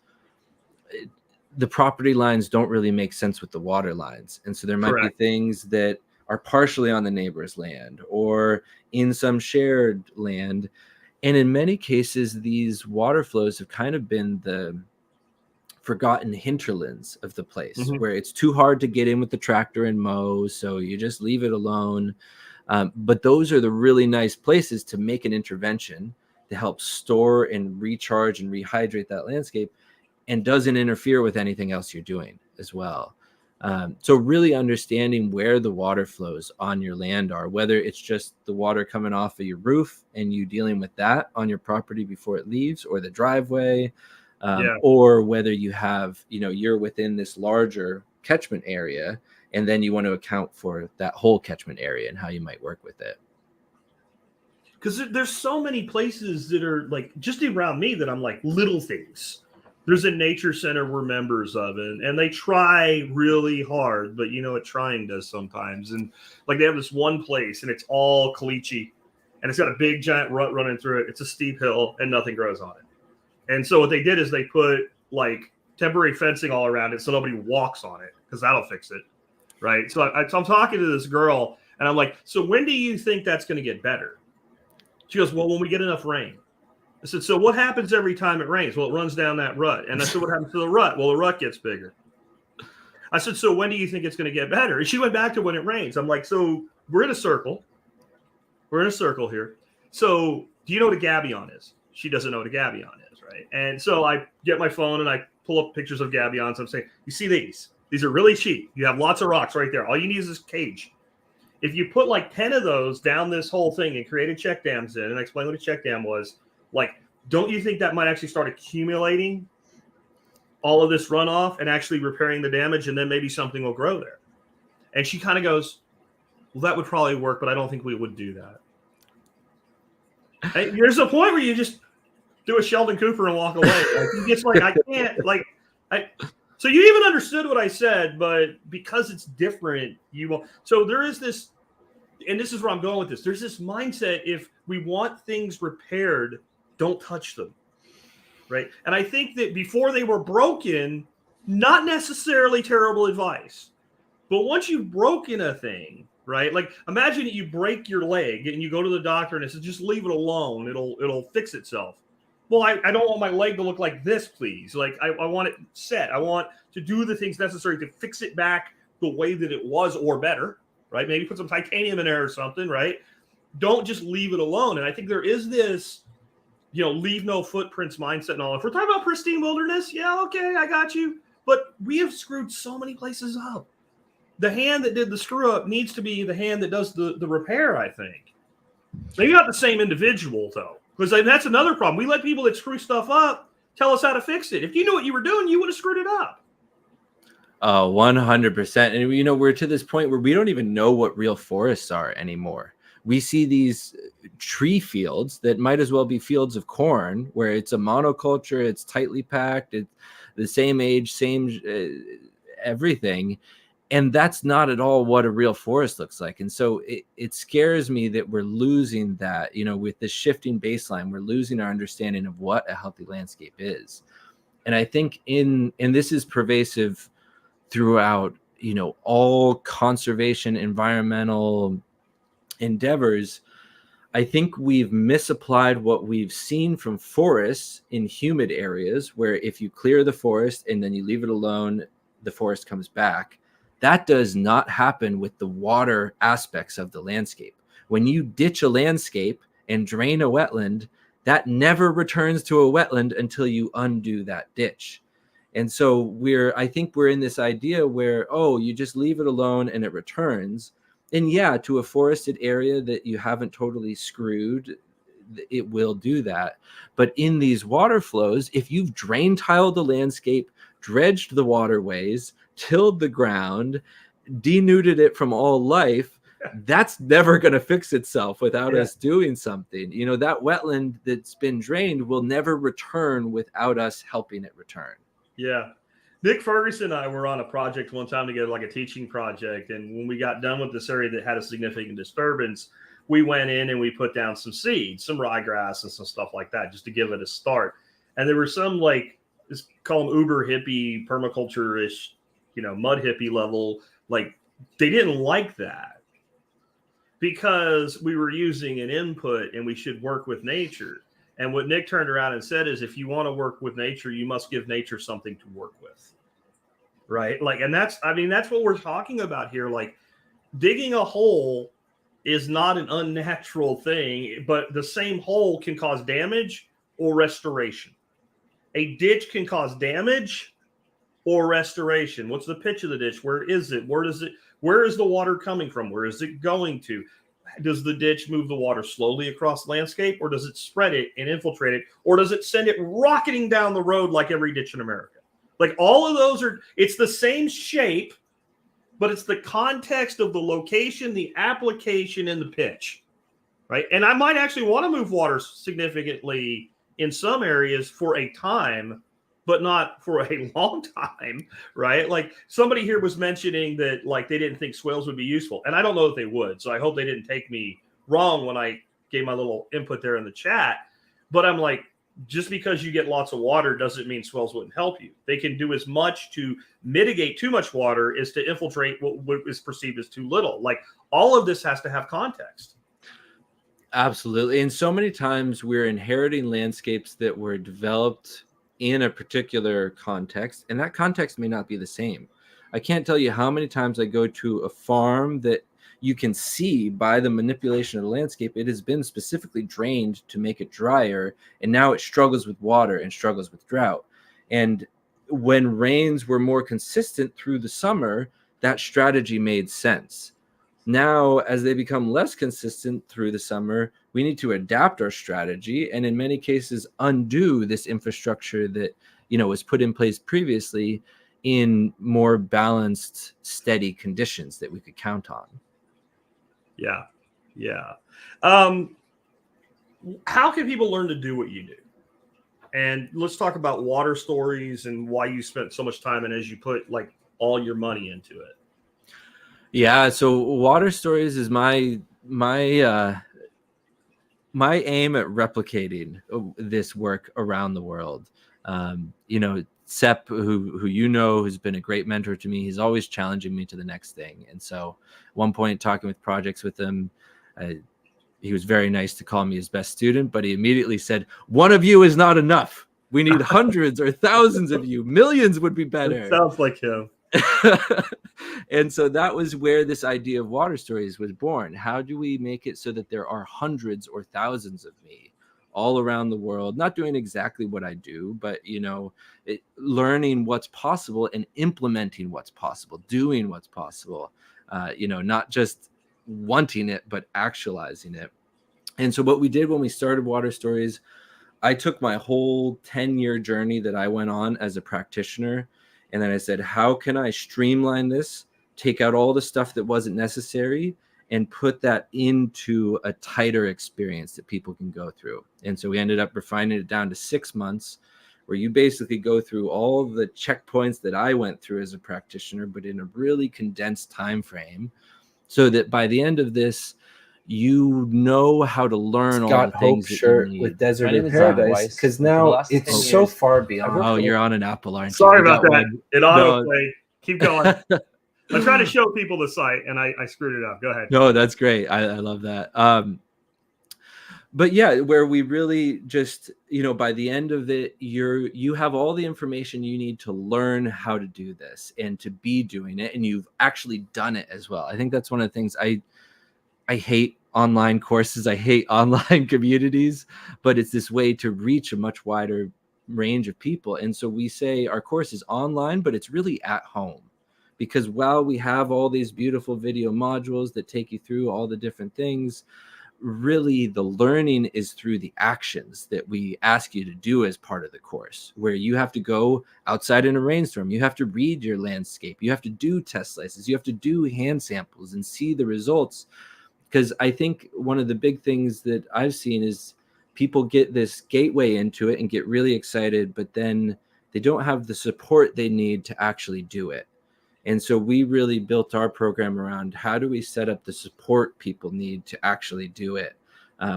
Speaker 2: property lines don't really make sense with the water lines. And so there might be things that are partially on the neighbor's land or in some shared land. And in many cases, these water flows have kind of been the forgotten hinterlands of the place, where it's too hard to get in with the tractor and mow, so you just leave it alone. But those are the really nice places to make an intervention to help store and recharge and rehydrate that landscape, and doesn't interfere with anything else you're doing as well. So really understanding where the water flows on your land are, whether it's just the water coming off of your roof and you dealing with that on your property before it leaves, or the driveway, or whether you have, you're within this larger catchment area, and then you want to account for that whole catchment area and how you might work with it.
Speaker 3: Because there's so many places that are like just around me that I'm like little things. There's a nature center we're members of, and they try really hard, but what trying does sometimes. And like they have this one place, and it's all caliche, and it's got a big giant rut running through it. It's a steep hill, and nothing grows on it. And so what they did is they put like temporary fencing all around it so nobody walks on it, because that'll fix it, right? So I'm talking to this girl, and I'm like, so when do you think that's going to get better? She goes, well, when we get enough rain. I said, so what happens every time it rains? Well, it runs down that rut. And I said, what happens to the rut? Well, the rut gets bigger. I said, so when do you think it's going to get better? And she went back to when it rains. I'm like, so we're in a circle. We're in a circle here. So do you know what a gabion is? She doesn't know what a gabion is, right? And so I get my phone and I pull up pictures of gabions. I'm saying, you see these? These are really cheap. You have lots of rocks right there. All you need is this cage. If you put like 10 of those down this whole thing and created check dams in, and I explained what a check dam was, like, don't you think that might actually start accumulating all of this runoff and actually repairing the damage, and then maybe something will grow there? And she kind of goes, well, that would probably work, but I don't think we would do that. Hey, there's a point where you just do a Sheldon Cooper and walk away. Like, you just like, I can't, like, so you even understood what I said, but because it's different, you won't. So there is this, and this is where I'm going with this. There's this mindset, if we want things repaired, don't touch them, right? And I think that before they were broken, not necessarily terrible advice, but once you've broken a thing, right? Like imagine that you break your leg and you go to the doctor and it says, just leave it alone. It'll fix itself. Well, I don't want my leg to look like this, please. Like I want it set. I want to do the things necessary to fix it back the way that it was or better, right? Maybe put some titanium in there or something, right? Don't just leave it alone. And I think there is this, leave no footprints mindset and all. If we're talking about pristine wilderness, yeah, okay, I got you. But we have screwed so many places up. The hand that did the screw up needs to be the hand that does the repair, I think. Maybe not the same individual, though, because that's another problem. We let people that screw stuff up tell us how to fix it. If you knew what you were doing, you would have screwed it up.
Speaker 2: 100%. And, we're to this point where we don't even know what real forests are anymore. We see these tree fields that might as well be fields of corn, where it's a monoculture, it's tightly packed, it's the same age, same everything. And that's not at all what a real forest looks like. And so it scares me that we're losing that, with this shifting baseline, we're losing our understanding of what a healthy landscape is. And I think and this is pervasive throughout, all conservation, environmental endeavors. I think we've misapplied what we've seen from forests in humid areas, where if you clear the forest and then you leave it alone, the forest comes back. That does not happen with the water aspects of the landscape. When you ditch a landscape and drain a wetland, that never returns to a wetland until you undo that ditch. And so I think we're in this idea where, you just leave it alone and it returns. And yeah, to a forested area that you haven't totally screwed, it will do that. But in these water flows, if you've drain tiled the landscape, dredged the waterways, tilled the ground, denuded it from all life, that's never going to fix itself without us doing something. That wetland that's been drained will never return without us helping it return.
Speaker 3: Yeah. Nick Ferguson and I were on a project one time together, like a teaching project. And when we got done with this area that had a significant disturbance, we went in and we put down some seeds, some ryegrass and some stuff like that, just to give it a start. And there were some, like, just call them uber hippie, permaculture-ish, mud hippie level. Like, they didn't like that because we were using an input and we should work with nature. And what Nick turned around and said is, if you want to work with nature, you must give nature something to work with. Right. Like, and that's what we're talking about here. Like, digging a hole is not an unnatural thing, but the same hole can cause damage or restoration. A ditch can cause damage or restoration? What's the pitch of the ditch? Where is it? Where is the water coming from? Where is it going to? Does the ditch move the water slowly across landscape, or does it spread it and infiltrate it, or does it send it rocketing down the road like every ditch in America? Like all of those it's the same shape, but it's the context of the location, the application, and the pitch, right? And I might actually want to move water significantly in some areas for a time, but not for a long time, right? Like somebody here was mentioning that like they didn't think swales would be useful. And I don't know that they would. So I hope they didn't take me wrong when I gave my little input there in the chat. But I'm like, just because you get lots of water doesn't mean swales wouldn't help you. They can do as much to mitigate too much water as to infiltrate what is perceived as too little. Like all of this has to have context.
Speaker 2: Absolutely. And so many times we're inheriting landscapes that were developed in a particular context, and that context may not be the same. I can't tell you how many times I go to a farm that you can see by the manipulation of the landscape, it has been specifically drained to make it drier, and now it struggles with water and struggles with drought. And when rains were more consistent through the summer, that strategy made sense. Now, as they become less consistent through the summer, we need to adapt our strategy and in many cases undo this infrastructure that, was put in place previously in more balanced, steady conditions that we could count on.
Speaker 3: Yeah. Yeah. How can people learn to do what you do? And let's talk about water stories and why you spent so much time and as you put like all your money into it.
Speaker 2: Yeah, so water stories is my aim at replicating this work around the world. Sepp, who who's been a great mentor to me, he's always challenging me to the next thing. And so at one point talking with projects with him, he was very nice to call me his best student, but he immediately said, one of you is not enough. We need hundreds or thousands of you. Millions would be better.
Speaker 3: It sounds like him.
Speaker 2: And so that was where this idea of water stories was born. How do we make it so that there are hundreds or thousands of me all around the world, not doing exactly what I do, but learning what's possible and implementing what's possible, doing what's possible, not just wanting it, but actualizing it. And so what we did when we started Water Stories, I took my whole 10-year journey that I went on as a practitioner, and then I said, how can I streamline this, take out all the stuff that wasn't necessary, and put that into a tighter experience that people can go through? And so we ended up refining it down to 6 months, where you basically go through all the checkpoints that I went through as a practitioner, but in a really condensed time frame, so that by the end of this, you know how to learn all the things that you need.
Speaker 4: With Desert in Paradise, because now it's so far beyond.
Speaker 2: Oh, you're on an Apple, aren't you?
Speaker 3: Sorry about that. It auto-played. Keep going. I'm trying to show people the site, and I screwed it up. Go ahead.
Speaker 2: No, that's great. I love that. But yeah, where we really just, by the end of it, you have all the information you need to learn how to do this and to be doing it, and you've actually done it as well. I think that's one of the things I hate online courses. I hate online communities, but it's this way to reach a much wider range of people. And so we say our course is online, but it's really at home, because while we have all these beautiful video modules that take you through all the different things, really the learning is through the actions that we ask you to do as part of the course, where you have to go outside in a rainstorm, you have to read your landscape, you have to do test slices, you have to do hand samples and see the results. Because I think one of the big things that I've seen is people get this gateway into it and get really excited, but then they don't have the support they need to actually do it. And so we really built our program around how do we set up the support people need to actually do it,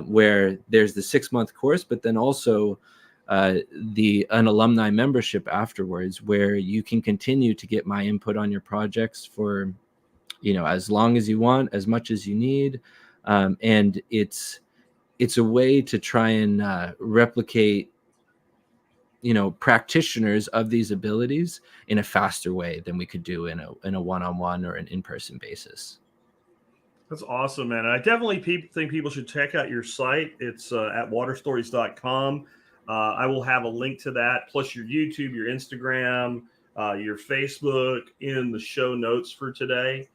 Speaker 2: where there's the 6-month course, but then also an alumni membership afterwards, where you can continue to get my input on your projects for as long as you want, as much as you need. And it's a way to try and replicate, practitioners of these abilities in a faster way than we could do in a one-on-one or an in-person basis.
Speaker 3: That's awesome, man. I definitely think people should check out your site. It's at waterstories.com. I will have a link to that, plus your YouTube, your Instagram, your Facebook in the show notes for today.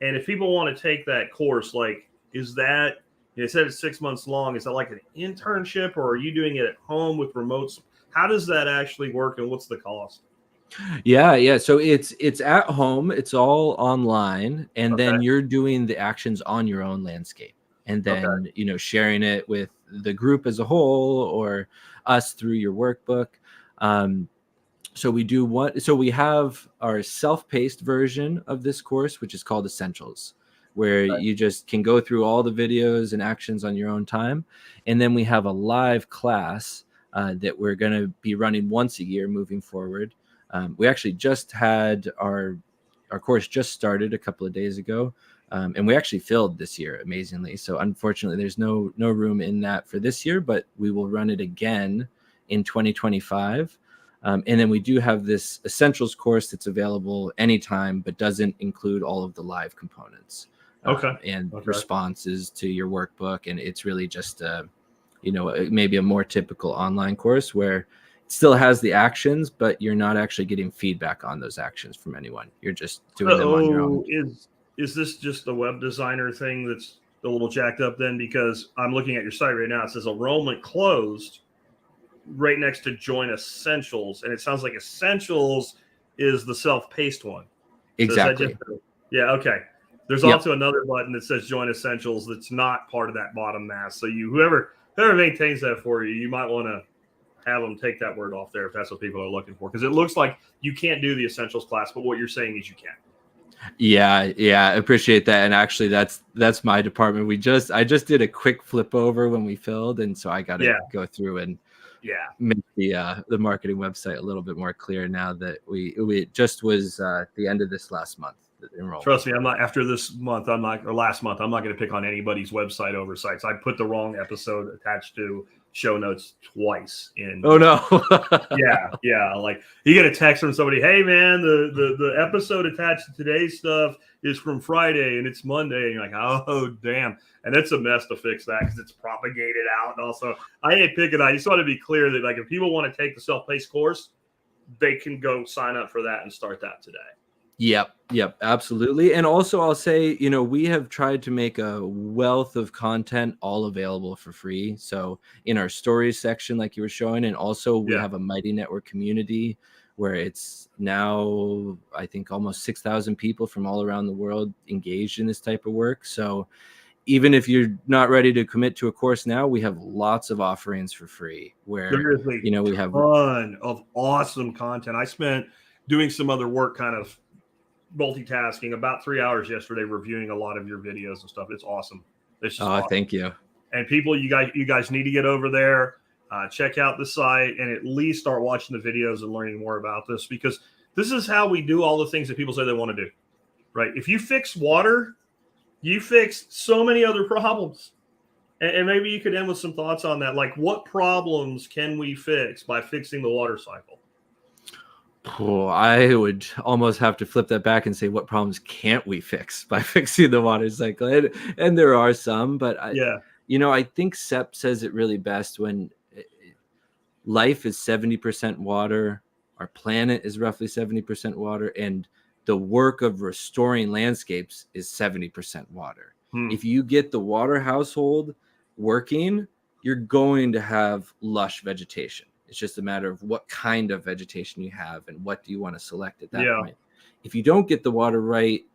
Speaker 3: And if people want to take that course, like, is that, it said it's 6 months long. Is that like an internship, or are you doing it at home with remote? How does that actually work, and what's the cost?
Speaker 2: Yeah. So it's at home. It's all online, and then you're doing the actions on your own landscape, and then sharing it with the group as a whole or us through your workbook. So we have our self-paced version of this course, which is called Essentials, where you just can go through all the videos and actions on your own time. And then we have a live class that we're going to be running once a year moving forward. We actually just had our course just started a couple of days ago, and we actually filled this year, amazingly. So unfortunately, there's no room in that for this year, but we will run it again in 2025. And then we do have this Essentials course that's available anytime, but doesn't include all of the live components and responses to your workbook. And it's really just, maybe a more typical online course where it still has the actions, but you're not actually getting feedback on those actions from anyone. You're just doing them on your own.
Speaker 3: Is this just the web designer thing that's a little jacked up then? Because I'm looking at your site right now. It says enrollment closed right next to join Essentials, and it sounds like Essentials is the self-paced one.
Speaker 2: Exactly.
Speaker 3: Okay. There's also another button that says join Essentials that's not part of that bottom mass. So whoever maintains that for you, you might want to have them take that word off there if that's what people are looking for, because it looks like you can't do the Essentials class, but what you're saying is you can.
Speaker 2: Yeah, I appreciate that. And actually that's my department. I just did a quick flip over when we filled, and so I got to go through and make the marketing website a little bit more clear now that we just was the end of this last month.
Speaker 3: Trust me, I'm not, after this month, last month, I'm not going to pick on anybody's website oversights. I put the wrong episode attached to show notes twice in.
Speaker 2: Oh no.
Speaker 3: yeah. Like, you get a text from somebody, hey man, the episode attached to today's stuff is from Friday and it's Monday. And you're like, oh damn. And it's a mess to fix that because it's propagated out. And also, I ain't picking. I just want to be clear that, like, if people want to take the self-paced course, they can go sign up for that and start that today.
Speaker 2: Yep, absolutely. And also I'll say, we have tried to make a wealth of content all available for free. So in our stories section, like you were showing, and also we have a Mighty Network community where it's now, I think, almost 6,000 people from all around the world engaged in this type of work. So even if you're not ready to commit to a course now, we have lots of offerings for free where, we have
Speaker 3: a ton of awesome content. I spent doing some other work, kind of multitasking, about 3 hours yesterday reviewing a lot of your videos and stuff. It's awesome. It's just awesome.
Speaker 2: Thank you.
Speaker 3: And people, you guys need to get over there, check out the site, and at least start watching the videos and learning more about this, because this is how we do all the things that people say they want to do, right? If you fix water, you fix so many other problems. And maybe you could end with some thoughts on that. Like, what problems can we fix by fixing the water cycle?
Speaker 2: Oh, I would almost have to flip that back and say, what problems can't we fix by fixing the water cycle? And there are some, but I think Sepp says it really best when life is 70% water. Our planet is roughly 70% water, and the work of restoring landscapes is 70% water. If you get the water household working, you're going to have lush vegetation. It's just a matter of what kind of vegetation you have and what do you want to select at that point. If you don't get the water right,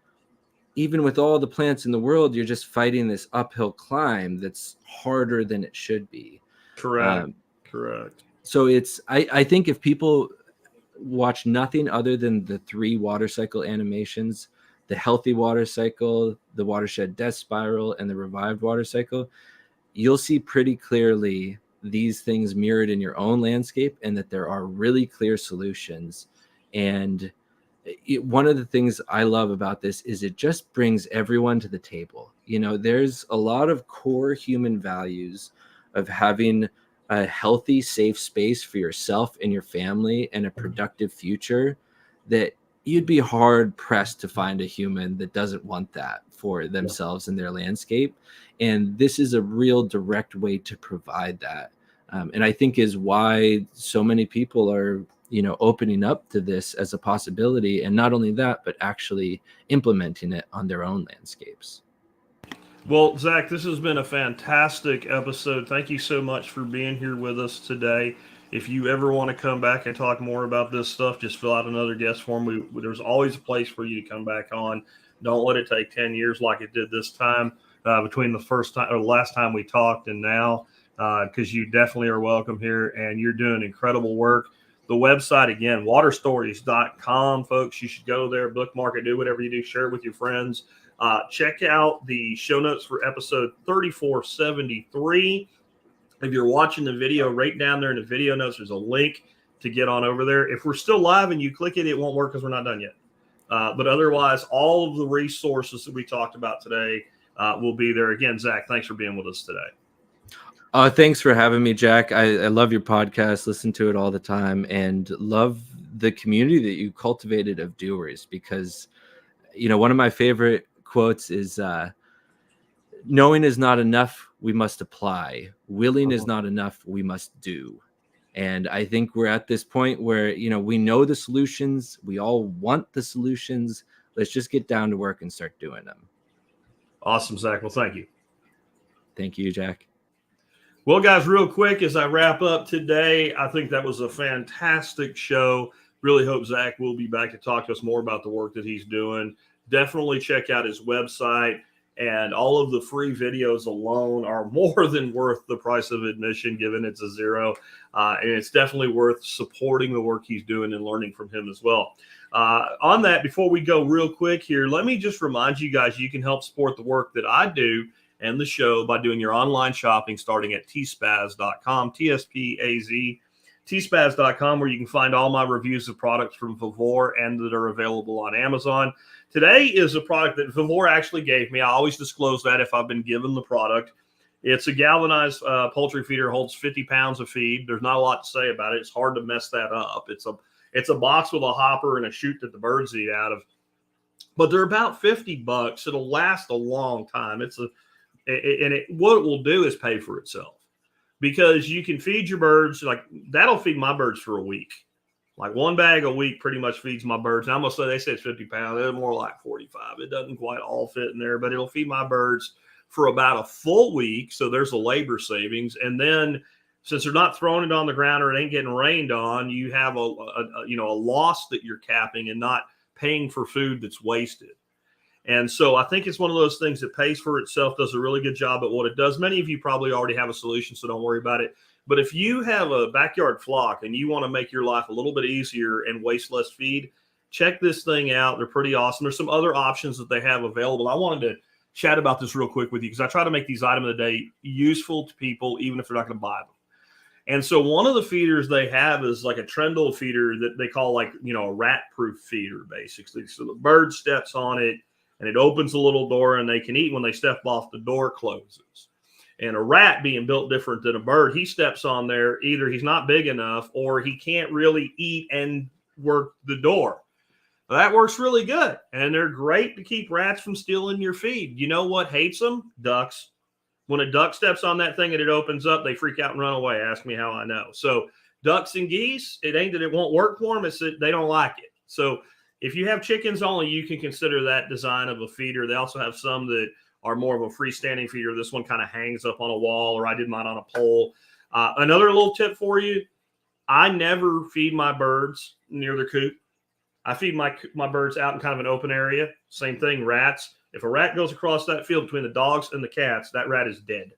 Speaker 2: even with all the plants in the world, you're just fighting this uphill climb that's harder than it should be.
Speaker 3: Correct.
Speaker 2: So I think if people watch nothing other than the 3 water cycle animations, the healthy water cycle, the watershed death spiral, and the revived water cycle, you'll see pretty clearly these things mirrored in your own landscape, and that there are really clear solutions. And one of the things I love about this is it just brings everyone to the table. There's a lot of core human values of having a healthy, safe space for yourself and your family and a productive future that you'd be hard pressed to find a human that doesn't want that for themselves and their landscape. And this is a real direct way to provide that. And I think is why so many people are opening up to this as a possibility, and not only that, but actually implementing it on their own landscapes.
Speaker 3: Well, Zach, this has been a fantastic episode. Thank you so much for being here with us today. If you ever want to come back and talk more about this stuff, just fill out another guest form. There's always a place for you to come back on. Don't let it take 10 years like it did this time, between the first time or last time we talked and now, because you definitely are welcome here, and you're doing incredible work. The website, again, waterstories.com, folks. You should go there, bookmark it, do whatever you do, share it with your friends. Check out the show notes for episode 3473. If you're watching the video, right down there in the video notes, there's a link to get on over there. If we're still live and you click it, it won't work because we're not done yet. But otherwise, all of the resources that we talked about today will be there. Again, Zach, thanks for being with us today.
Speaker 2: Thanks for having me, Jack. I love your podcast, listen to it all the time, and love the community that you cultivated of doers, because, one of my favorite quotes is, knowing is not enough, we must apply. Willing is not enough, we must do. And I think we're at this point where, we know the solutions. We all want the solutions. Let's just get down to work and start doing them.
Speaker 3: Awesome, Zach. Well, thank you.
Speaker 2: Thank you, Jack.
Speaker 3: Well, guys, real quick, as I wrap up today, I think that was a fantastic show. Really hope Zach will be back to talk to us more about the work that he's doing. Definitely check out his website. And all of the free videos alone are more than worth the price of admission, given it's a zero. And it's definitely worth supporting the work he's doing and learning from him as well. On that, before we go real quick here, let me just remind you guys, you can help support the work that I do and the show by doing your online shopping, starting at tspaz.com, TSPAZ, tspaz.com, where you can find all my reviews of products from Vivor and that are available on Amazon. Today is a product that Vivor actually gave me. I always disclose that if I've been given the product. It's a galvanized poultry feeder, holds 50 pounds of feed. There's not a lot to say about it. It's hard to mess that up. It's a box with a hopper and a chute that the birds eat out of. But they're about $50. It'll last a long time. What it will do is pay for itself, because you can feed your birds. Like, that'll feed my birds for a week. Like, one bag a week pretty much feeds my birds. And I'm going to say, they say it's 50 pounds. It's more like 45. It doesn't quite all fit in there, but it'll feed my birds for about a full week. So there's a labor savings. And then, since they're not throwing it on the ground or it ain't getting rained on, you have a loss that you're capping and not paying for food that's wasted. And so I think it's one of those things that pays for itself, does a really good job at what it does. Many of you probably already have a solution, so don't worry about it. But if you have a backyard flock and you want to make your life a little bit easier and waste less feed, check this thing out. They're pretty awesome. There's some other options that they have available. I wanted to chat about this real quick with you, because I try to make these items of the day useful to people, even if they're not going to buy them. And so one of the feeders they have is like a trundle feeder that they call a rat-proof feeder, basically. So the bird steps on it and it opens a little door and they can eat. When they step off, the door closes. And a rat, being built different than a bird, he steps on there. Either he's not big enough or he can't really eat and work the door. Well, that works really good. And they're great to keep rats from stealing your feed. You know what hates them? Ducks. When a duck steps on that thing and it opens up, they freak out and run away. Ask me how I know. So ducks and geese, it ain't that it won't work for them. It's that they don't like it. So if you have chickens only, you can consider that design of a feeder. They also have some that are more of a freestanding feeder. This one kind of hangs up on a wall, or I did mine on a pole. Another little tip for you, I never feed my birds near their coop. I feed my birds out in kind of an open area. Same thing, rats. If a rat goes across that field between the dogs and the cats, that rat is dead.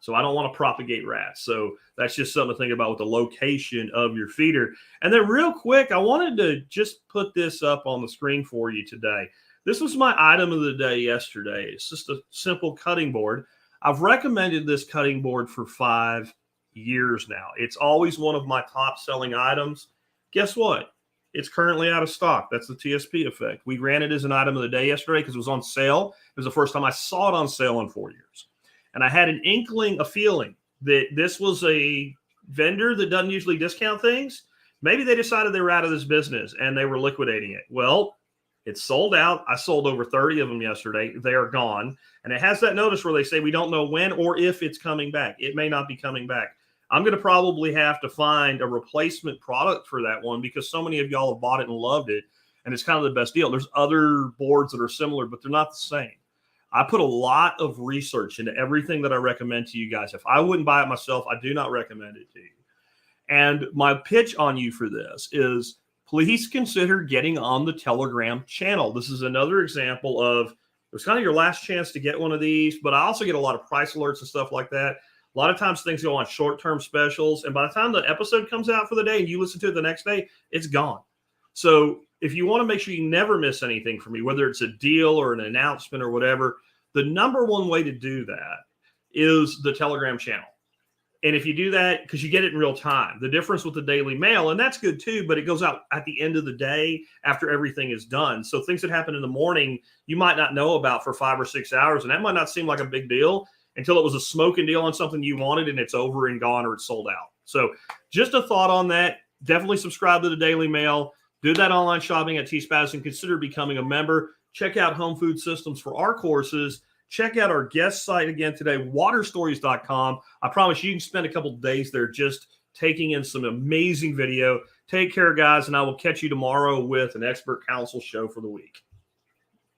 Speaker 3: So I don't want to propagate rats. So that's just something to think about with the location of your feeder. And then real quick, I wanted to just put this up on the screen for you today. This was my item of the day yesterday. It's just a simple cutting board. I've recommended this cutting board for 5 years now. It's always one of my top selling items. Guess what? It's currently out of stock. That's the TSP effect. We ran it as an item of the day yesterday because it was on sale. It was the first time I saw it on sale in 4 years. And I had a feeling that this was a vendor that doesn't usually discount things. Maybe they decided they were out of this business and they were liquidating it. Well, it's sold out. I sold over 30 of them yesterday. They are gone. And it has that notice where they say we don't know when or if it's coming back. It may not be coming back. I'm going to probably have to find a replacement product for that one because so many of y'all have bought it and loved it. And it's kind of the best deal. There's other boards that are similar, but they're not the same. I put a lot of research into everything that I recommend to you guys. If I wouldn't buy it myself, I do not recommend it to you. And my pitch on you for this is please consider getting on the Telegram channel. This is another example of it's kind of your last chance to get one of these, but I also get a lot of price alerts and stuff like that. A lot of times things go on short-term specials, and by the time the episode comes out for the day and you listen to it the next day, it's gone. So if you want to make sure you never miss anything from me, whether it's a deal or an announcement or whatever, the number one way to do that is the Telegram channel. And if you do that, because you get it in real time, the difference with the Daily Mail, and that's good too, but it goes out at the end of the day after everything is done. So things that happen in the morning, you might not know about for 5 or 6 hours. And that might not seem like a big deal until it was a smoking deal on something you wanted and it's over and gone or it's sold out. So just a thought on that. Definitely subscribe to the Daily Mail. Do that online shopping at T-Spaz and consider becoming a member. Check out Home Food Systems for our courses. Check out our guest site again today, waterstories.com. I promise you can spend a couple of days there just taking in some amazing video. Take care, guys, and I will catch you tomorrow with an expert counsel show for the week.